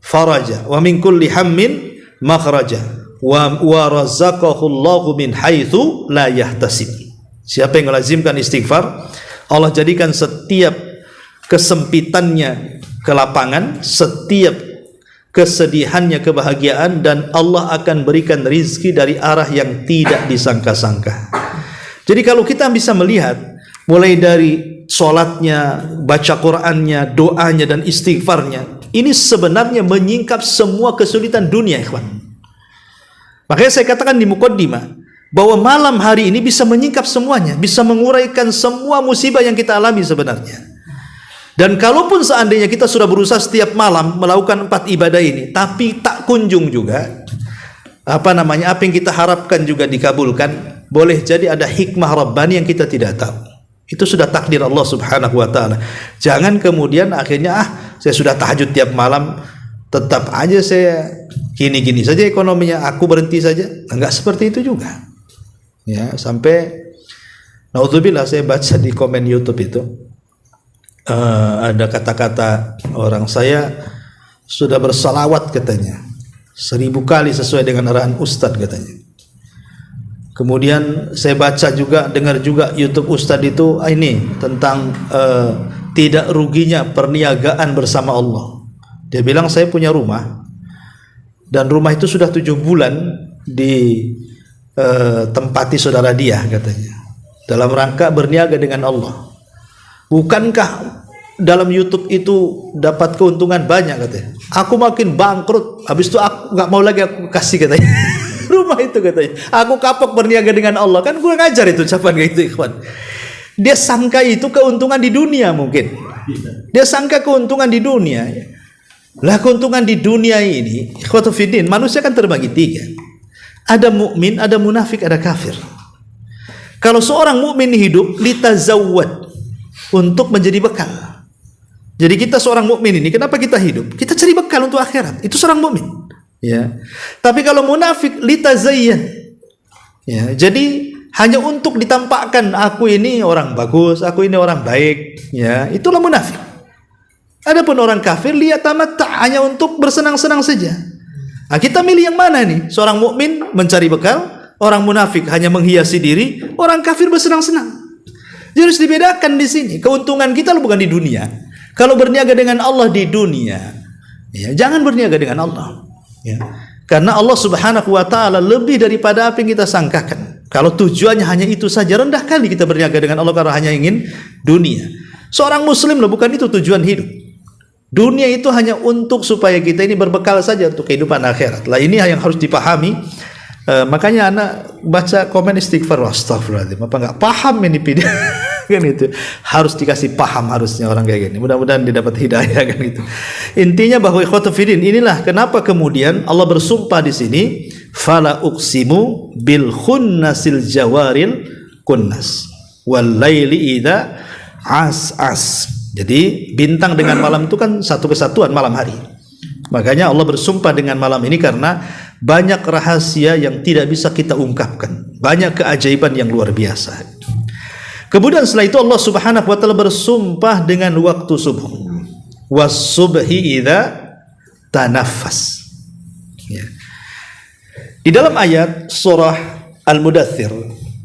faraja wa min kulli hammin makhraja wa razaqahu Allahu min haitsu la yahtasib. Siapa yang melazimkan istighfar, Allah jadikan setiap kesempitannya kelapangan, setiap kesedihannya kebahagiaan, dan Allah akan berikan rizki dari arah yang tidak disangka-sangka. Jadi kalau kita bisa melihat mulai dari sholatnya, baca Qur'annya, doanya dan istighfarnya, ini sebenarnya menyingkap semua kesulitan dunia, ikhwan. Makanya saya katakan di muqaddimah bahwa malam hari ini bisa menyingkap semuanya, bisa menguraikan semua musibah yang kita alami sebenarnya. Dan kalaupun seandainya kita sudah berusaha setiap malam melakukan 4 ibadah ini, tapi tak kunjung juga apa yang kita harapkan juga dikabulkan, boleh jadi ada hikmah Rabbani yang kita tidak tahu. Itu sudah takdir Allah Subhanahu wa taala. Jangan kemudian akhirnya saya sudah tahajud tiap malam, tetap aja saya gini-gini saja ekonominya, aku berhenti saja. Enggak seperti itu juga. Ya, sampai naudzubillah, saya baca di komen YouTube itu ada kata-kata orang, saya sudah bersalawat katanya 1000 kali sesuai dengan arahan Ustadz katanya. Kemudian saya baca juga, dengar juga YouTube Ustadz itu ini tentang tidak ruginya perniagaan bersama Allah. Dia bilang, saya punya rumah dan rumah itu sudah 7 bulan ditempati saudara dia katanya, dalam rangka berniaga dengan Allah. Bukankah dalam YouTube itu dapat keuntungan banyak katanya? Aku makin bangkrut, habis itu aku nggak mau lagi aku kasih katanya rumah itu katanya. Aku kapok berniaga dengan Allah. Kan gue ngajar itu ucapan kayak itu, ikhwan. Dia sangka itu keuntungan di dunia mungkin. Dia sangka keuntungan di dunia. Lah keuntungan di dunia ini, ikhwatu fiddin, manusia kan terbagi 3. Ada mukmin, ada munafik, ada kafir. Kalau seorang mukmin hidup litazawwad, untuk menjadi bekal. Jadi kita seorang mukmin ini, kenapa kita hidup? Kita cari bekal untuk akhirat. Itu seorang mukmin. Ya. Tapi kalau munafik litazayyan. Ya, jadi hanya untuk ditampakkan aku ini orang bagus, aku ini orang baik, ya. Itulah munafik. Adapun orang kafir lihat tamatta, hanya untuk bersenang-senang saja. Nah, kita milih yang mana nih? Seorang mukmin mencari bekal, orang munafik hanya menghiasi diri, orang kafir bersenang-senang. Jadi harus dibedakan di sini. Keuntungan kita bukan di dunia. Kalau berniaga dengan Allah di dunia, ya, jangan berniaga dengan Allah. Ya. Karena Allah Subhanahu wa taala lebih daripada apa yang kita sangkakan. Kalau tujuannya hanya itu saja, rendah kali kita berniaga dengan Allah karena hanya ingin dunia. Seorang muslim bukan itu tujuan hidup. Dunia itu hanya untuk supaya kita ini berbekal saja untuk kehidupan akhirat. Lah ini yang harus dipahami. Makanya anak baca komen istighfar, astagfirullahaladzim, apa nggak paham ini video kan itu, harus dikasih paham harusnya orang kayak gini. Mudah-mudahan dia dapat hidayah kan itu. Intinya bahwa ikhwatu fiddin, inilah kenapa kemudian Allah bersumpah di sini, fala uqsimu bil khunnasil jawaril kunnas wal laili idza as. Jadi bintang dengan malam itu kan satu kesatuan, malam hari. Makanya Allah bersumpah dengan malam ini karena banyak rahasia yang tidak bisa kita ungkapkan, banyak keajaiban yang luar biasa. Kemudian setelah itu Allah Subhanahu wa taala bersumpah dengan waktu subuh. Was-subhi idza tanaffas. Ya. Di dalam ayat surah Al-Mudaththir,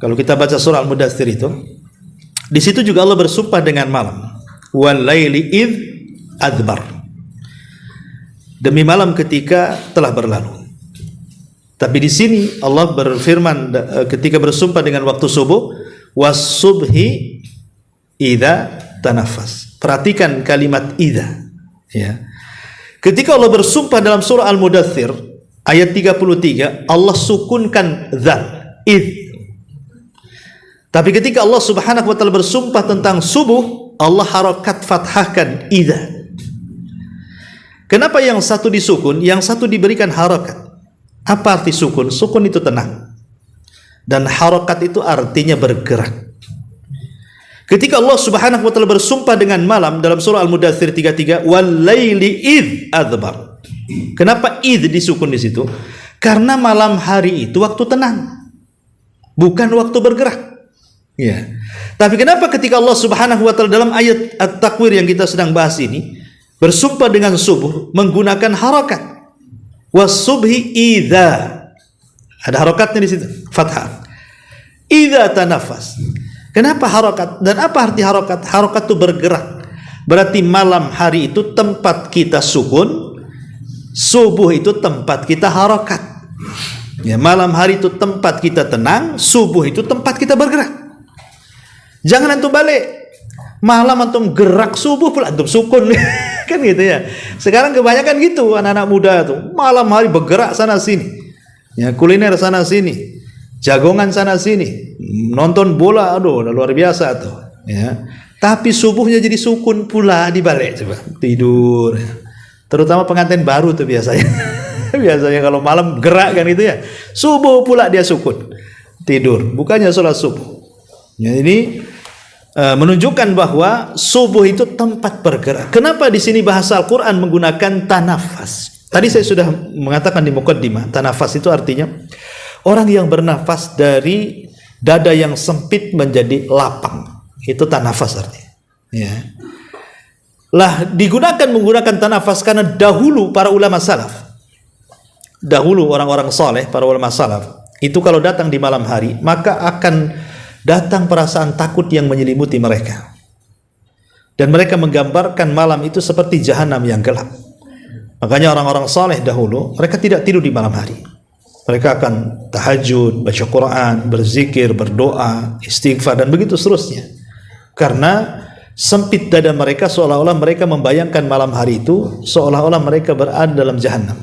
kalau kita baca surah Al-Mudaththir itu, di situ juga Allah bersumpah dengan malam. Wal laili id adbar. Demi malam ketika telah berlalu. Tapi di sini Allah berfirman ketika bersumpah dengan waktu subuh, was-subhi idza tanaffas. Perhatikan kalimat idza, ya. Ketika Allah bersumpah dalam surah Al-Mudaththir ayat 33, Allah sukunkan dzal, id. Tapi ketika Allah Subhanahu wa taala bersumpah tentang subuh, Allah harakat fathahkan idza. Kenapa yang satu disukun, yang satu diberikan harakat? Apa arti sukun? Sukun itu tenang. Dan harakat itu artinya bergerak. Ketika Allah Subhanahu wa taala bersumpah dengan malam dalam surah Al-Mudaththir 33, wal laili id adbar. Kenapa id disukun di situ? Karena malam hari itu waktu tenang, bukan waktu bergerak. Ya. Tapi kenapa ketika Allah Subhanahu wa taala dalam ayat At-Takwir yang kita sedang bahas ini bersumpah dengan subuh menggunakan harakat? Was-subhi idza. Ada harakatnya di situ, fathah. Idza tanafas. Kenapa harakat? Dan apa arti harakat? Harakat itu bergerak. Berarti malam hari itu tempat kita sukun, subuh itu tempat kita harakat. Ya, malam hari itu tempat kita tenang, subuh itu tempat kita bergerak. Jangan antum balik. Malam antum gerak, subuh pula antum sukun. Kan gitu ya. Sekarang kebanyakan gitu anak-anak muda tuh. Malam hari bergerak sana sini. Ya, kuliner sana sini. Jagongan sana sini. Nonton bola, aduh luar biasa tuh. Ya. Tapi subuhnya jadi sukun pula dibalik coba. Tidur. Terutama pengantin baru tuh biasanya. Biasanya kalau malam gerak kan itu ya. Subuh pula dia sukun. Tidur. Bukannya sholat subuh. Ya, ini menunjukkan bahwa subuh itu tempat bergerak. Kenapa di sini bahasa Al-Quran menggunakan tanafas? Tadi saya sudah mengatakan di muqaddimah, tanafas itu artinya orang yang bernafas dari dada yang sempit menjadi lapang. Itu tanafas artinya. Ya. Lah menggunakan tanafas karena dahulu para ulama salaf, dahulu orang-orang soleh, para ulama salaf, itu kalau datang di malam hari maka akan datang perasaan takut yang menyelimuti mereka. Dan mereka menggambarkan malam itu seperti jahanam yang gelap. Makanya orang-orang saleh dahulu, mereka tidak tidur di malam hari. Mereka akan tahajud, baca Quran, berzikir, berdoa, istighfar, dan begitu seterusnya. Karena sempit dada mereka, seolah-olah mereka membayangkan malam hari itu, seolah-olah mereka berada dalam jahanam.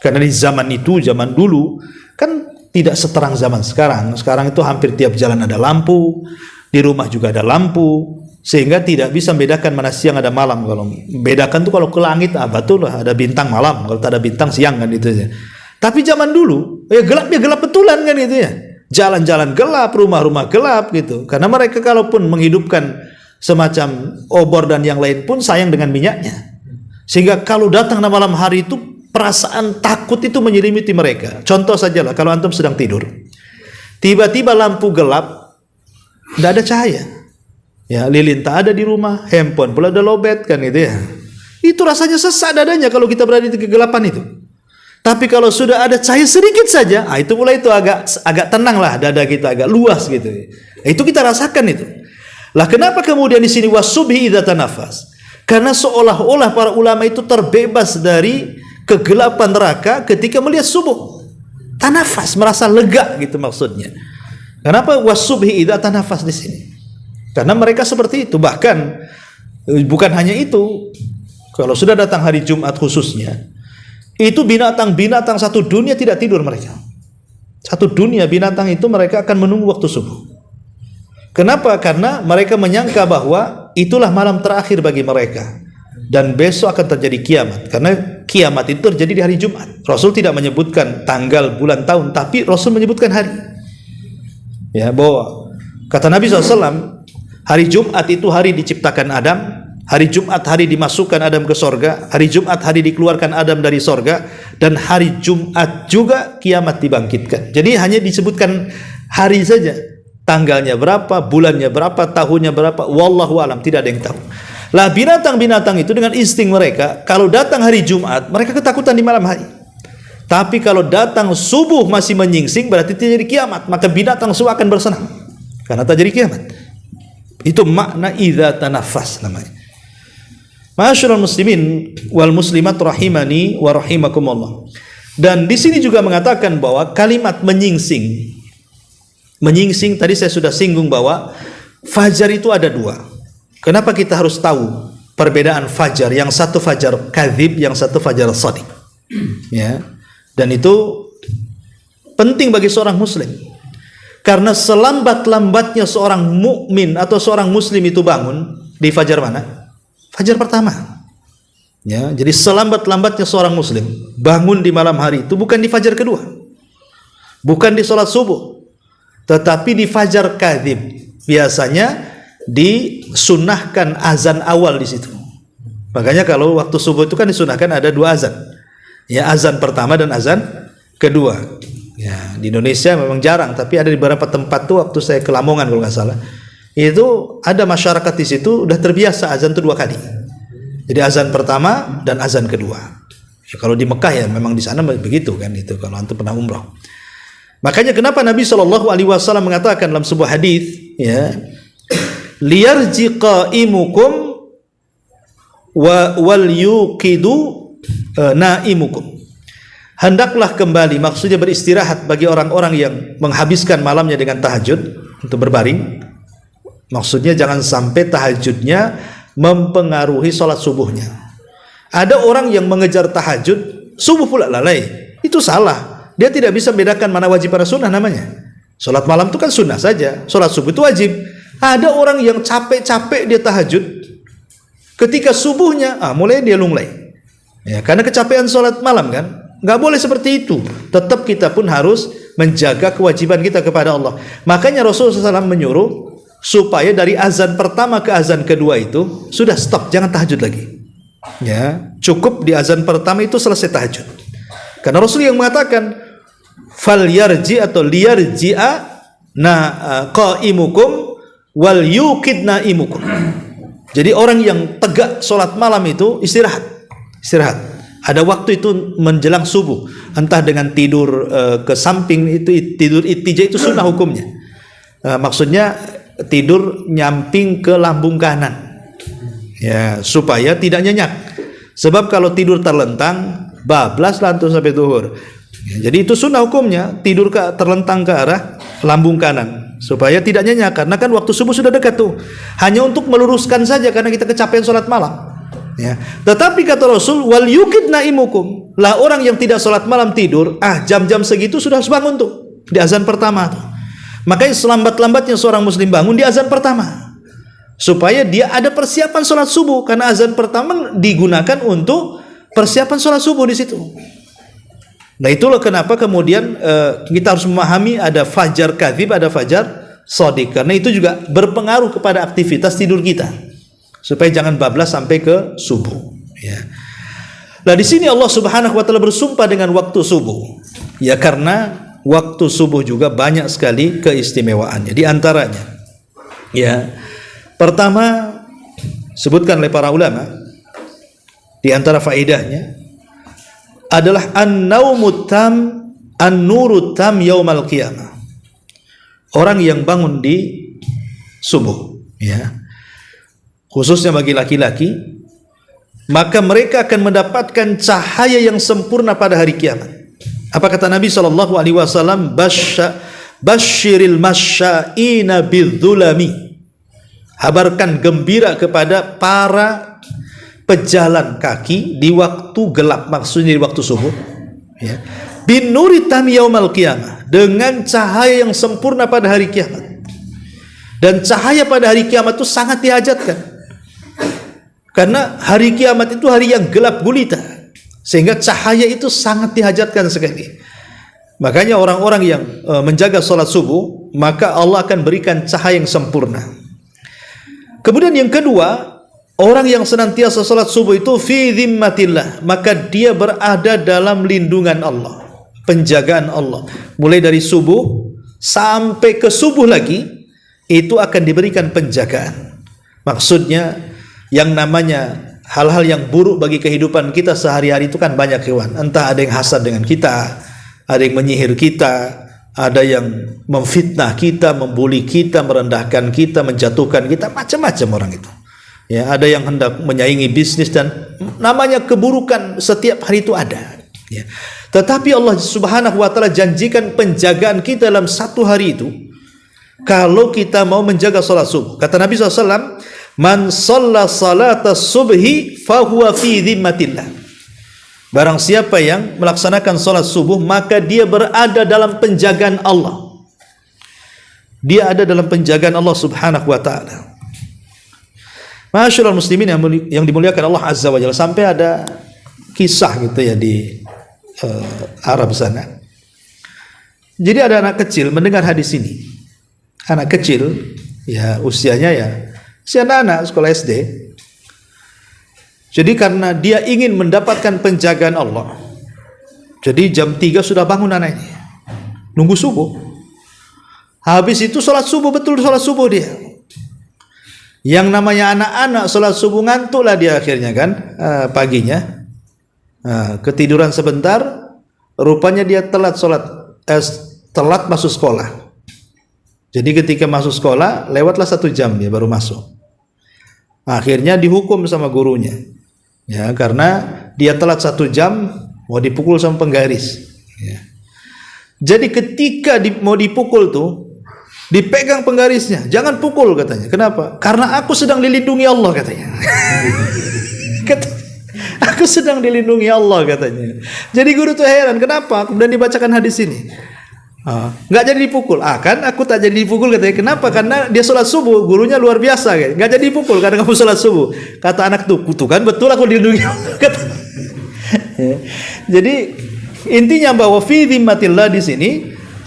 Karena di zaman itu, zaman dulu, kan tidak seterang zaman sekarang. Sekarang itu hampir tiap jalan ada lampu, di rumah juga ada lampu, sehingga tidak bisa membedakan mana siang ada malam. Kalau bedakan tuh kalau ke langit, betul lah ada bintang malam, kalau tak ada bintang siang kan itu ya. Tapi zaman dulu, ya gelapnya gelap betulan kan itu ya. Jalan-jalan gelap, rumah-rumah gelap gitu. Karena mereka kalaupun menghidupkan semacam obor dan yang lain pun sayang dengan minyaknya. Sehingga kalau datang malam hari itu perasaan takut itu menyelimuti mereka. Contoh sajalah kalau antum sedang tidur, tiba-tiba lampu gelap, tidak ada cahaya. Ya, lilin tak ada di rumah, handphone pula udah lowbat kan itu ya. Itu rasanya sesak dadanya kalau kita berada di kegelapan itu. Tapi kalau sudah ada cahaya sedikit saja, itu mulai itu agak tenang lah dada kita, agak luas gitu. Itu kita rasakan itu. Lah kenapa kemudian di sini wasubhi idza tanafas? Karena seolah-olah para ulama itu terbebas dari kegelapan neraka ketika melihat subuh. Tanafas, merasa lega gitu maksudnya. Kenapa wasubhi idza tanafas di sini? Karena mereka seperti itu. Bahkan bukan hanya itu. Kalau sudah datang hari Jumat khususnya, itu binatang-binatang satu dunia tidak tidur mereka. Satu dunia binatang itu mereka akan menunggu waktu subuh. Kenapa? Karena mereka menyangka bahwa itulah malam terakhir bagi mereka. Dan besok akan terjadi kiamat. Karena kiamat itu terjadi di hari Jumat. Rasul tidak menyebutkan tanggal, bulan, tahun, tapi Rasul menyebutkan hari. Ya, bahwa kata Nabi SAW, hari Jumat itu hari diciptakan Adam, hari Jumat hari dimasukkan Adam ke sorga, hari Jumat hari dikeluarkan Adam dari sorga, dan hari Jumat juga kiamat dibangkitkan. Jadi hanya disebutkan hari saja, tanggalnya berapa, bulannya berapa, tahunnya berapa, wallahu alam, tidak ada yang tahu. Lah binatang-binatang itu dengan insting mereka, kalau datang hari Jumat, mereka ketakutan di malam hari. Tapi kalau datang subuh masih menyingsing, berarti terjadi kiamat, maka binatang semua akan bersenang karena terjadi kiamat. Itu makna idza tanafas namanya. Ma'asyiral muslimin wal muslimat rahimani wa rahimakumullah. Dan di sini juga mengatakan bahwa kalimat menyingsing tadi saya sudah singgung bahwa fajar itu ada dua. Kenapa kita harus tahu perbedaan fajar? Yang satu fajar kadzib, yang satu fajar shadiq. Ya. Dan itu penting bagi seorang muslim. Karena selambat-lambatnya seorang mukmin atau seorang muslim itu bangun di fajar mana? Fajar pertama. Ya, jadi selambat-lambatnya seorang muslim bangun di malam hari itu bukan di fajar kedua. Bukan di salat subuh, tetapi di fajar kadzib. Biasanya disunahkan azan awal di situ. Makanya kalau waktu subuh itu kan disunahkan ada 2 azan. Ya, azan pertama dan azan kedua. Ya, di Indonesia memang jarang, tapi ada di beberapa tempat tuh waktu saya ke Lamongan kalau nggak salah. Itu ada masyarakat di situ udah terbiasa azan itu 2 kali. Jadi azan pertama dan azan kedua. Ya, kalau di Mekah ya memang di sana begitu kan itu kalau antum pernah umrah. Makanya kenapa Nabi Shallallahu Alaihi Wasallam mengatakan dalam sebuah hadis, ya, liyarji qaimukum wal yuqidu naimukum. Hendaklah kembali, maksudnya beristirahat bagi orang-orang yang menghabiskan malamnya dengan tahajud untuk berbaring. Maksudnya jangan sampai tahajudnya mempengaruhi sholat subuhnya. Ada orang yang mengejar tahajud, subuh pula lalai. Itu salah. Dia tidak bisa membedakan mana wajib mana sunnah namanya. Sholat malam itu kan sunnah saja, sholat subuh itu wajib. Ada orang yang capek-capek dia tahajud, ketika subuhnya mulai dia lunglai. Ya, karena kecapean sholat malam kan. Nggak boleh seperti itu. Tetap kita pun harus menjaga kewajiban kita kepada Allah. Makanya Rasulullah SAW menyuruh supaya dari azan pertama ke azan kedua itu sudah stop, jangan tahajud lagi. Ya, cukup di azan pertama itu selesai tahajud. Karena Rasul yang mengatakan fal yarji atau liyarji'a qaimukum wal yuqid naimukum. Jadi orang yang tegak sholat malam itu istirahat. Ada waktu itu menjelang subuh, entah dengan tidur ke samping, itu tidur ittija itu sunnah hukumnya. Maksudnya tidur nyamping ke lambung kanan, ya, supaya tidak nyenyak. Sebab kalau tidur terlentang, bablas lantung sampai zuhur. Ya, jadi itu sunnah hukumnya, tidur terlentang ke arah lambung kanan supaya tidak nyenyak, karena kan waktu subuh sudah dekat tuh. Hanya untuk meluruskan saja karena kita kecapean sholat malam. Ya. Tetapi kata Rasul, wal yuqid naimukum, lah orang yang tidak sholat malam tidur, jam-jam segitu sudah harus bangun tuh di azan pertama tuh. Makanya selambat-lambatnya seorang muslim bangun di azan pertama, supaya dia ada persiapan sholat subuh, karena azan pertama digunakan untuk persiapan sholat subuh di situ. Nah itulah kenapa kemudian kita harus memahami ada fajar kadzib, ada fajar shadiq, karena itu juga berpengaruh kepada aktivitas tidur kita, supaya jangan bablas sampai ke subuh. Ya. Nah di sini Allah Subhanahu Wa Taala bersumpah dengan waktu subuh, ya, karena waktu subuh juga banyak sekali keistimewaannya. Di antaranya, ya, pertama sebutkan oleh para ulama, di antara faedahnya adalah an-naumut tam an-nurut tam yaumal qiyamah. Orang yang bangun di subuh, ya, khususnya bagi laki-laki, maka mereka akan mendapatkan cahaya yang sempurna pada hari kiamat. Apa kata Nabi Shallallahu Alaihi Wasallam? Basyiril masya'ina bidzulami. Habarkan gembira kepada para pejalan kaki di waktu gelap, maksudnya di waktu subuh. Ya. Bin nuri tami yaumal qiyamah, dengan cahaya yang sempurna pada hari kiamat. Dan cahaya pada hari kiamat itu sangat dihajatkan. Karena hari kiamat itu hari yang gelap gulita, sehingga cahaya itu sangat dihajatkan sekali. Makanya orang-orang yang menjaga sholat subuh, maka Allah akan berikan cahaya yang sempurna. Kemudian yang kedua, orang yang senantiasa sholat subuh itu fi dhimmatillah, maka dia berada dalam lindungan Allah, penjagaan Allah. Mulai dari subuh sampai ke subuh lagi, itu akan diberikan penjagaan. Maksudnya yang namanya hal-hal yang buruk bagi kehidupan kita sehari-hari itu kan banyak, hewan. Entah ada yang hasad dengan kita, ada yang menyihir kita, ada yang memfitnah kita, membuli kita, merendahkan kita, menjatuhkan kita, macam-macam orang itu. Ya, ada yang hendak menyaingi bisnis, dan namanya keburukan setiap hari itu ada. Ya. Tetapi Allah Subhanahu Wa Taala janjikan penjagaan kita dalam satu hari itu, kalau kita mau menjaga salat subuh. Kata Nabi SAW, man shalla salata subhi fahuwa fi dhimmatillah. Barang siapa yang melaksanakan salat subuh, maka dia berada dalam penjagaan Allah. dia ada dalam penjagaan Allah Subhanahu wa taala. Masyaallah muslimin yang dimuliakan Allah Azza wa Jalla, sampai ada kisah gitu ya di Arab sana. Jadi ada anak kecil mendengar hadis ini. Anak kecil ya usianya ya anak sekolah SD. Jadi karena dia ingin mendapatkan penjagaan Allah, jadi jam 3 sudah bangun anaknya, nunggu subuh. Habis itu sholat subuh, betul sholat subuh dia. Yang namanya anak-anak sholat subuh ngantuklah dia akhirnya kan, paginya ketiduran sebentar, rupanya dia telat telat masuk sekolah. Jadi ketika masuk sekolah lewatlah 1 jam dia baru masuk. Akhirnya dihukum sama gurunya. Ya, karena dia telat 1 jam, mau dipukul sama penggaris. Ya. Jadi ketika mau dipukul tuh, dipegang penggarisnya, jangan pukul katanya. Kenapa? Karena aku sedang dilindungi Allah katanya. Aku sedang dilindungi Allah katanya. Jadi guru tuh heran, kenapa? Kemudian dibacakan hadis ini. Nggak jadi dipukul. Kan aku tak jadi dipukul katanya. Kenapa? Karena dia sholat subuh, gurunya luar biasa kan? Nggak jadi dipukul karena kamu sholat subuh. Kata anak tuh kan betul aku dilindungi. Jadi intinya bahwa fi dhimmatillah di sini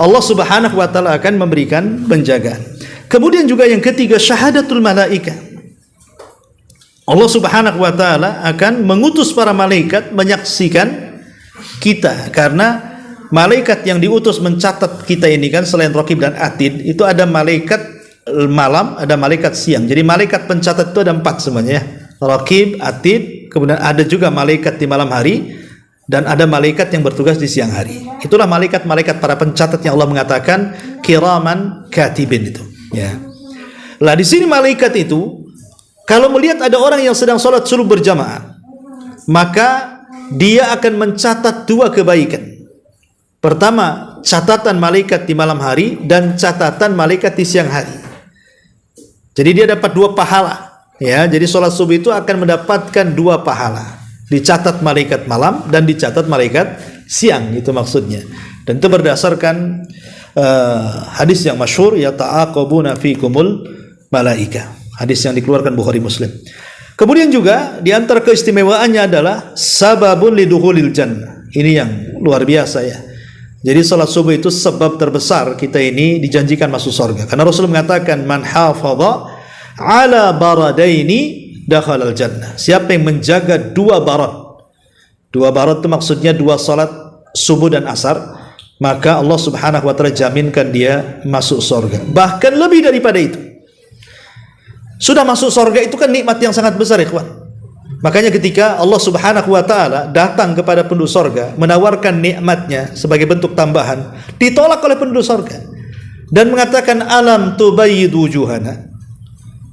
Allah Subhanahu wa taala akan memberikan penjagaan. Kemudian juga yang ketiga, syahadatul malaika. Allah Subhanahu wa taala akan mengutus para malaikat menyaksikan kita, karena malaikat yang diutus mencatat kita ini kan selain Raqib dan Atid, itu ada malaikat malam, ada malaikat siang. Jadi malaikat pencatat itu ada 4 semuanya ya. Raqib, Atid, kemudian ada juga malaikat di malam hari, dan ada malaikat yang bertugas di siang hari. Itulah malaikat-malaikat para pencatat yang Allah mengatakan kiraman katibin itu. Ya. Lah di sini malaikat itu kalau melihat ada orang yang sedang sholat subuh berjamaah, maka dia akan mencatat 2 kebaikan. Pertama, catatan malaikat di malam hari dan catatan malaikat di siang hari. Jadi dia dapat 2 pahala. Ya, jadi sholat subuh itu akan mendapatkan 2 pahala. Dicatat malaikat malam dan dicatat malaikat siang, itu maksudnya. Dan itu berdasarkan hadis yang masyhur, ya ta'aqabuna fikumul malaika. Hadis yang dikeluarkan Bukhari Muslim. Kemudian juga di antara keistimewaannya adalah sababun lidukhulil jannah. Ini yang luar biasa ya. Jadi salat subuh itu sebab terbesar kita ini dijanjikan masuk surga. Karena Rasul mengatakan man hafadha ala baradaini dakhalal jannah. Siapa yang menjaga 2 barat. 2 barat itu maksudnya 2 salat subuh dan asar, maka Allah Subhanahu wa taala jaminkan dia masuk surga. Bahkan lebih daripada itu. Sudah masuk surga itu kan nikmat yang sangat besar, ikhwan. Makanya ketika Allah Subhanahu wa taala datang kepada penduduk surga menawarkan nikmatnya sebagai bentuk tambahan, ditolak oleh penduduk surga dan mengatakan alam tubayyidu wujuhana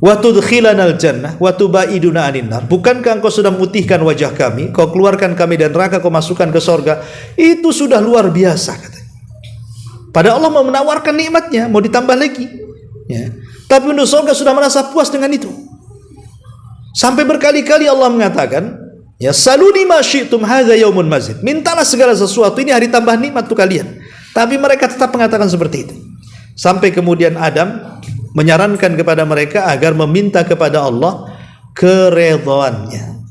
wa tudkhilanal jannah wa tubaiduna anin nar. Bukankah engkau sudah memutihkan wajah kami, kau keluarkan kami dan neraka, kau masukkan ke surga? Itu sudah luar biasa katanya. Padahal Allah mau menawarkan nikmatnya, mau ditambah lagi. Ya. Tapi penduduk surga sudah merasa puas dengan itu. Sampai berkali-kali Allah mengatakan, ya saluni ma syi'tum hadza yaumun mazid. Mintalah segala sesuatu, ini hari tambah nikmat untuk kalian. Tapi mereka tetap mengatakan seperti itu. Sampai kemudian Adam menyarankan kepada mereka agar meminta kepada Allah keredhoannya,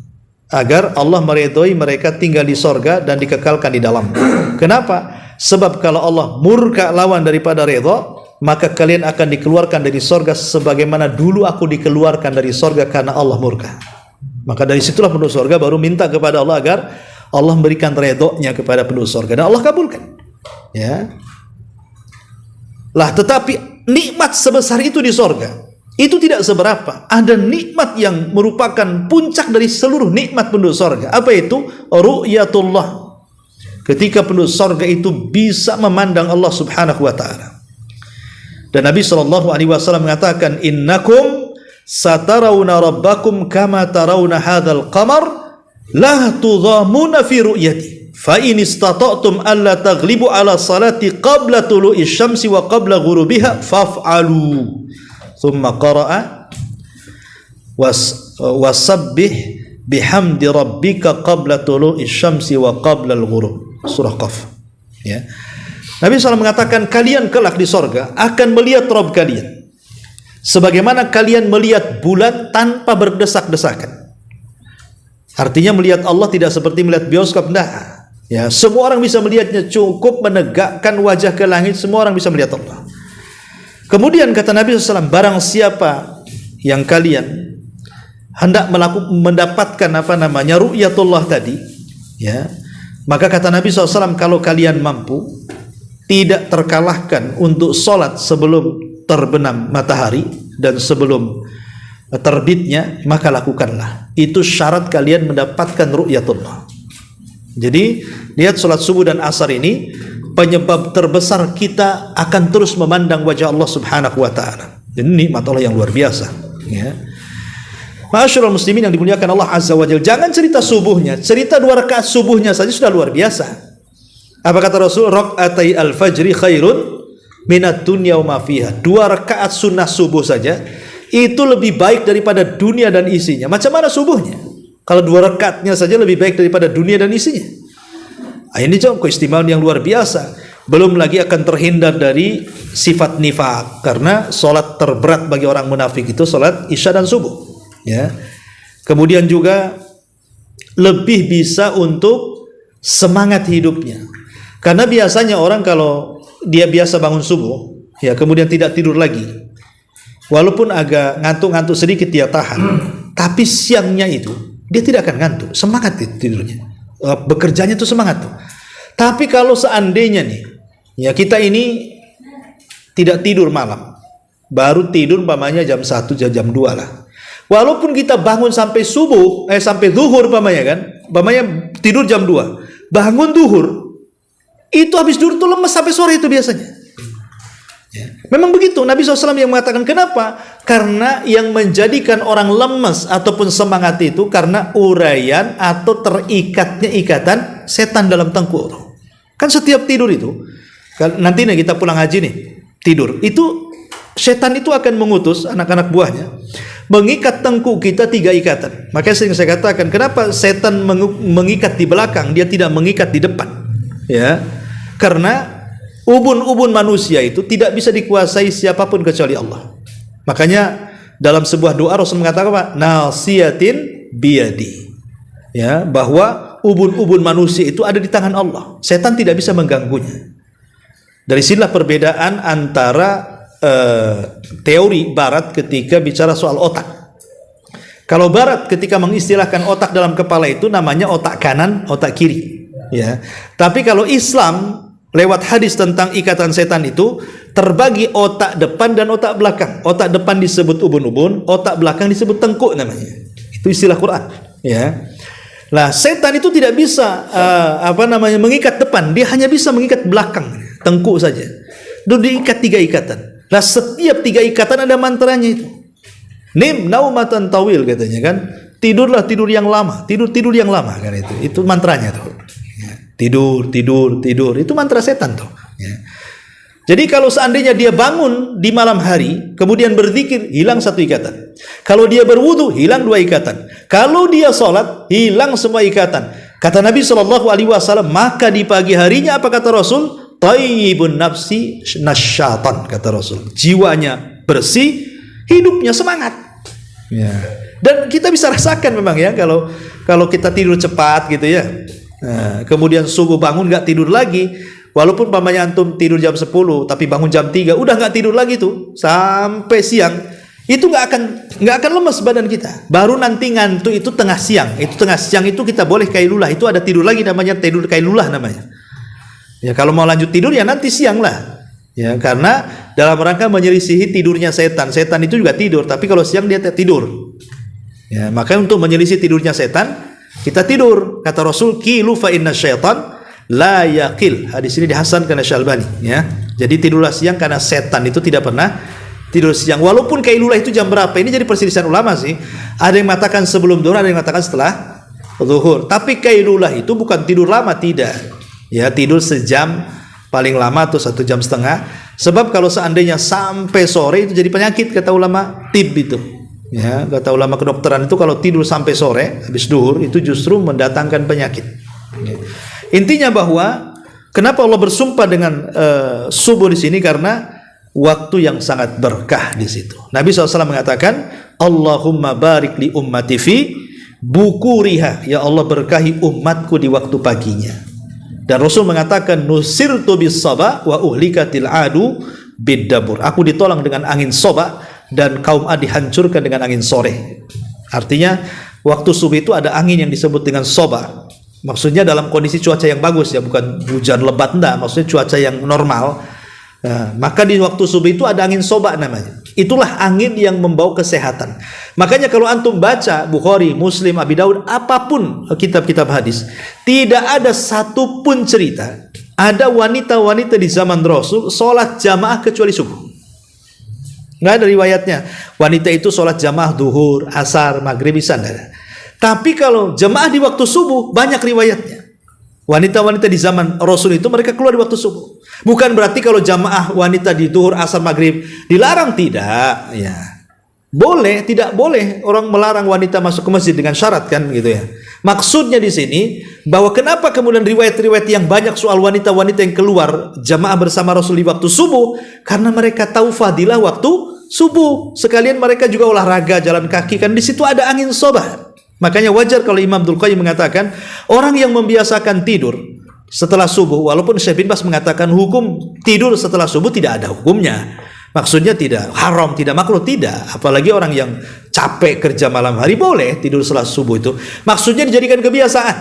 agar Allah meredhoi mereka tinggal di sorga dan dikekalkan di dalam. Kenapa? Sebab kalau Allah murka lawan daripada redha, maka kalian akan dikeluarkan dari sorga sebagaimana dulu aku dikeluarkan dari sorga karena Allah murka. Maka dari situlah penduduk sorga baru minta kepada Allah agar Allah memberikan redhonya kepada penduduk sorga, dan Allah kabulkan. Ya. Lah tetapi nikmat sebesar itu di sorga itu tidak seberapa. Ada nikmat yang merupakan puncak dari seluruh nikmat penduduk sorga. Apa itu? Ru'yatullah. Ketika penduduk sorga itu bisa memandang Allah Subhanahu wa ta'ala. Dan Nabi SAW mengatakan, innakum satarawna rabbakum kama tarawna hadzal qamar la tudhamuna fi ru'yati fa in istata'tum alla taghlibu ala salati qabla tulu'i syamsi wa qabla ghurubiha faf'alu. Thumma qara'a wasabbih bihamdi rabbika qabla tulu'i syamsi wa qabla al-ghurub. Surah Qaf. Ya. Nabi SAW mengatakan, kalian kelak di sorga akan melihat Rabb kalian sebagaimana kalian melihat bulan tanpa berdesak-desakan. Artinya melihat Allah tidak seperti melihat bioskop. Nah, ya, semua orang bisa melihatnya, cukup menegakkan wajah ke langit, semua orang bisa melihat Allah. Kemudian kata Nabi SAW, barang siapa yang kalian hendak mendapatkan ru'yatullah tadi, ya, maka kata Nabi SAW, kalau kalian mampu tidak terkalahkan untuk sholat sebelum terbenam matahari dan sebelum terbitnya, maka lakukanlah. Itu syarat kalian mendapatkan ru'yatullah. Jadi lihat, sholat subuh dan asar ini penyebab terbesar kita akan terus memandang wajah Allah Subhanahu wa ta'ala. Dan ini nikmat Allah yang luar biasa, ya. Ma'asyiral muslimin yang dimuliakan Allah Azza wa Jalla, jangan cerita subuhnya, cerita 2 rakaat subuhnya saja sudah luar biasa. Apa kata Rasul? Rak'atai al-fajri khairun minad dunya wa ma fiha. 2 rakaat sunnah subuh saja itu lebih baik daripada dunia dan isinya. Macam mana subuhnya? Kalau 2 rakaatnya saja lebih baik daripada dunia dan isinya. Ini keistimewaan yang luar biasa. Belum lagi akan terhindar dari sifat nifaq, karena solat terberat bagi orang munafik itu solat isya dan subuh, ya. Kemudian juga lebih bisa untuk semangat hidupnya. Karena biasanya orang kalau dia biasa bangun subuh, ya, kemudian tidak tidur lagi, walaupun agak ngantuk-ngantuk sedikit dia tahan, tapi siangnya itu dia tidak akan ngantuk, semangat tidurnya, bekerjanya itu semangat tuh. Tapi kalau seandainya nih, ya, kita ini tidak tidur malam, baru tidur umpamanya jam 1, jam 2 lah, walaupun kita bangun sampai subuh, sampai zuhur umpamanya tidur jam 2, bangun zuhur, itu habis tidur tuh lemes sampai sore itu biasanya, ya. Memang begitu Nabi SAW yang mengatakan. Kenapa? Karena yang menjadikan orang lemes ataupun semangat itu karena uraian atau terikatnya ikatan setan dalam tengkuk. Kan setiap tidur itu, nanti nih kita pulang haji nih, tidur itu setan itu akan mengutus anak-anak buahnya mengikat tengkuk kita 3 ikatan. Makanya sering saya katakan, kenapa setan mengikat di belakang, dia tidak mengikat di depan, ya. Karena ubun-ubun manusia itu tidak bisa dikuasai siapapun kecuali Allah. Makanya dalam sebuah doa Rasul mengatakan apa? Nasiyatin biyadi, ya, bahwa ubun-ubun manusia itu ada di tangan Allah. Setan tidak bisa mengganggunya. Dari sinilah perbedaan antara teori Barat ketika bicara soal otak. Kalau Barat ketika mengistilahkan otak dalam kepala itu namanya otak kanan, otak kiri, ya. Tapi kalau Islam lewat hadis tentang ikatan setan itu terbagi otak depan dan otak belakang. Otak depan disebut ubun-ubun, otak belakang disebut tengkuk namanya. Itu istilah Quran, ya. Nah, setan itu tidak bisa mengikat depan, dia hanya bisa mengikat belakang, tengkuk saja. Itu diikat 3 ikatan. Nah, setiap 3 ikatan ada mantranya itu. Nim naumatan tawil katanya kan. Tidurlah tidur yang lama, tidur yang lama kan itu. Itu mantranya tuh. Tidur, itu mantra setan tuh, ya. Jadi kalau seandainya dia bangun di malam hari, kemudian berzikir, hilang 1 ikatan. Kalau dia berwudu, hilang 2 ikatan. Kalau dia sholat, hilang semua ikatan. Kata Nabi SAW, maka di pagi harinya apa kata Rasul? Tayyibun nafsi nasyatan, kata Rasul. Jiwanya bersih, hidupnya semangat, ya. Dan kita bisa rasakan memang, ya, kalau kita tidur cepat gitu, ya. Nah, kemudian subuh bangun nggak tidur lagi, walaupun pamannya antum tidur jam 10 tapi bangun jam 3 udah nggak tidur lagi tuh sampai siang, itu nggak akan lemes badan kita. Baru nanti ngantuk itu tengah siang. Itu tengah siang itu kita boleh kailulah, itu ada tidur lagi namanya tidur kailulah namanya. Ya, kalau mau lanjut tidur ya nanti siang lah, ya, karena dalam rangka menyelisihi tidurnya setan. Setan itu juga tidur, tapi kalau siang dia tidur, ya. Maka untuk menyelisih tidurnya setan kita tidur. Kata Rasul, kilu fa inna syaitan la yaqil. Hadis ini dihasankan oleh Syalbani, ya. Jadi tidurlah siang karena setan itu tidak pernah tidur siang. Walaupun kailulah itu jam berapa? Ini jadi perselisihan ulama sih. Ada yang mengatakan sebelum zuhur, ada yang mengatakan setelah zuhur. Tapi kailulah itu bukan tidur lama, tidak. Ya, tidur sejam paling lama atau 1,5 jam. Sebab kalau seandainya sampai sore itu jadi penyakit, kata ulama tib itu. Ya, kata ulama kedokteran itu kalau tidur sampai sore habis duhur itu justru mendatangkan penyakit. Intinya bahwa Kenapa Allah bersumpah dengan subuh di sini? Karena waktu yang sangat berkah di situ. Nabi SAW mengatakan, Allahumma barik li ummati fi bukuriha. Ya Allah, berkahi umatku di waktu paginya. Dan Rasul mengatakan, nusirtu bis saba wa uhlikatil adu bid-dabur. Aku ditolong dengan angin soba dan kaum Ad dihancurkan dengan angin sore. Artinya waktu subuh itu ada angin yang disebut dengan soba. Maksudnya dalam kondisi cuaca yang bagus ya, bukan hujan lebat, enggak. Maksudnya cuaca yang normal. Nah, maka di waktu subuh itu ada angin soba namanya. Itulah angin yang membawa kesehatan. Makanya kalau antum baca Bukhari, Muslim, Abi Daud, apapun kitab-kitab hadis, tidak ada satupun cerita ada wanita-wanita di zaman Rasul sholat jamaah kecuali subuh. Nggak ada riwayatnya. Wanita itu sholat jamaah duhur, asar, maghrib, isya, nggak ada. Tapi kalau jamaah di waktu subuh, banyak riwayatnya. Wanita-wanita di zaman Rasul itu mereka keluar di waktu subuh. Bukan berarti kalau jamaah wanita di duhur, asar, maghrib dilarang, tidak. Ya, boleh, tidak boleh orang melarang wanita masuk ke masjid dengan syarat kan, gitu ya. Maksudnya di sini bahwa kenapa kemudian riwayat-riwayat yang banyak soal wanita-wanita yang keluar jamaah bersama Rasul di waktu subuh, karena mereka tahu fadilah waktu subuh. Sekalian mereka juga olahraga, jalan kaki, kan di situ ada angin soba. Makanya wajar kalau Imam Abdul Qayyim mengatakan orang yang membiasakan tidur setelah subuh, walaupun Syekh bin Baz mengatakan hukum tidur setelah subuh tidak ada hukumnya. Maksudnya tidak haram, tidak makruh, tidak. Apalagi orang yang capek kerja malam hari boleh tidur setelah subuh itu. Maksudnya dijadikan kebiasaan.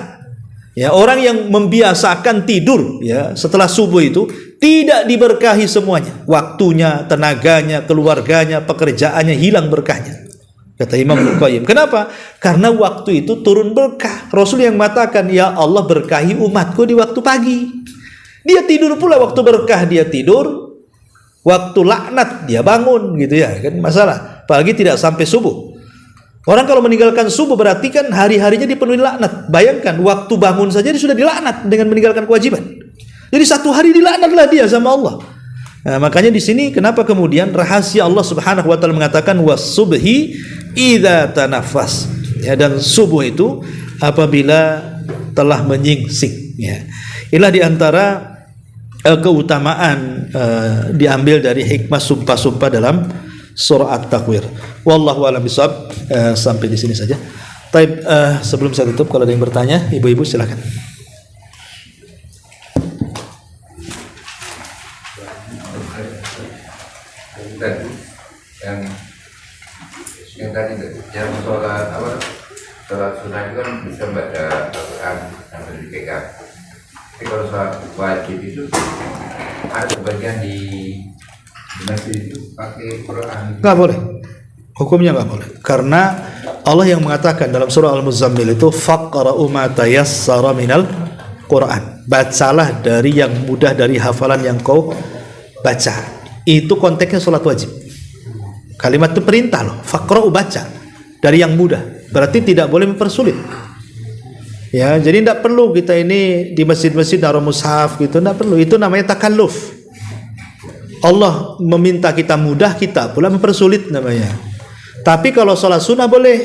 Ya, orang yang membiasakan tidur ya setelah subuh itu tidak diberkahi semuanya. Waktunya, tenaganya, keluarganya, pekerjaannya hilang berkahnya. Kata Imam Al-Qayyim. Kenapa? Karena waktu itu turun berkah. Rasul yang mengatakan, ya Allah berkahi umatku di waktu pagi. Dia tidur pula waktu berkah, dia tidur. Waktu laknat dia bangun, gitu ya, kan masalah. Apalagi tidak sampai subuh. Orang kalau meninggalkan subuh berarti kan hari-harinya dipenuhi laknat. Bayangkan waktu bangun saja dia sudah dilaknat dengan meninggalkan kewajiban. Jadi satu hari dilaknatlah dia sama Allah. Nah, makanya di sini kenapa kemudian rahasia Allah Subhanahu wa taala mengatakan was-subhi idza tanaffas. Ya, dan subuh itu apabila telah menyingsing, ya. Inilah di antara keutamaan diambil dari hikmah sumpah-sumpah dalam surah At-Takwir. Wallahu a'lam bishawab. Sampai di sini saja. Taib, sebelum saya tutup, kalau ada yang bertanya, ibu-ibu silakan. Yang tadi yang sholat sunnah itu kan bisa baca Al-Quran sambil dipegang. Tapi kalau sholat wajib itu ada sebagian di masjid itu pakai Quran. Nggak boleh. Hukumnya nggak boleh. Karena Allah yang mengatakan dalam surah Al-Muzammil itu faqra'u ma tayassara minal Quran. Bacalah dari yang mudah dari hafalan yang kau baca. Itu konteksnya sholat wajib. Kalimat itu perintah loh. Faqra'u, baca dari yang mudah. Berarti tidak boleh mempersulit. Ya, jadi tidak perlu kita ini di masjid-masjid naruh mushaf gitu, tidak perlu. Itu namanya takalluf. Allah meminta kita mudah, kita pula mempersulit namanya. Tapi kalau sholat sunnah boleh.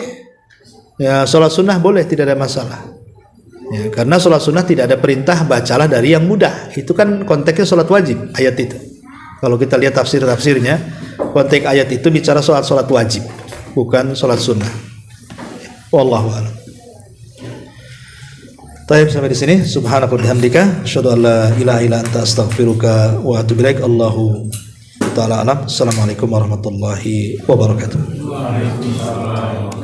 Ya, sholat sunnah boleh, tidak ada masalah. Ya, karena sholat sunnah tidak ada perintah bacalah dari yang mudah. Itu kan konteksnya sholat wajib, ayat itu. Kalau kita lihat tafsir-tafsirnya, konteks ayat itu bicara soal sholat wajib, bukan sholat sunnah. Wallahu a'lam. Baik, sampai di sini. Subhanaka wa bihamdika, asyhadu an la ilaha illa anta, astaghfiruka wa atubu ilaik. Allahu ta'ala alam. Assalamualaikum warahmatullahi wabarakatuh. Waalaikumsalam.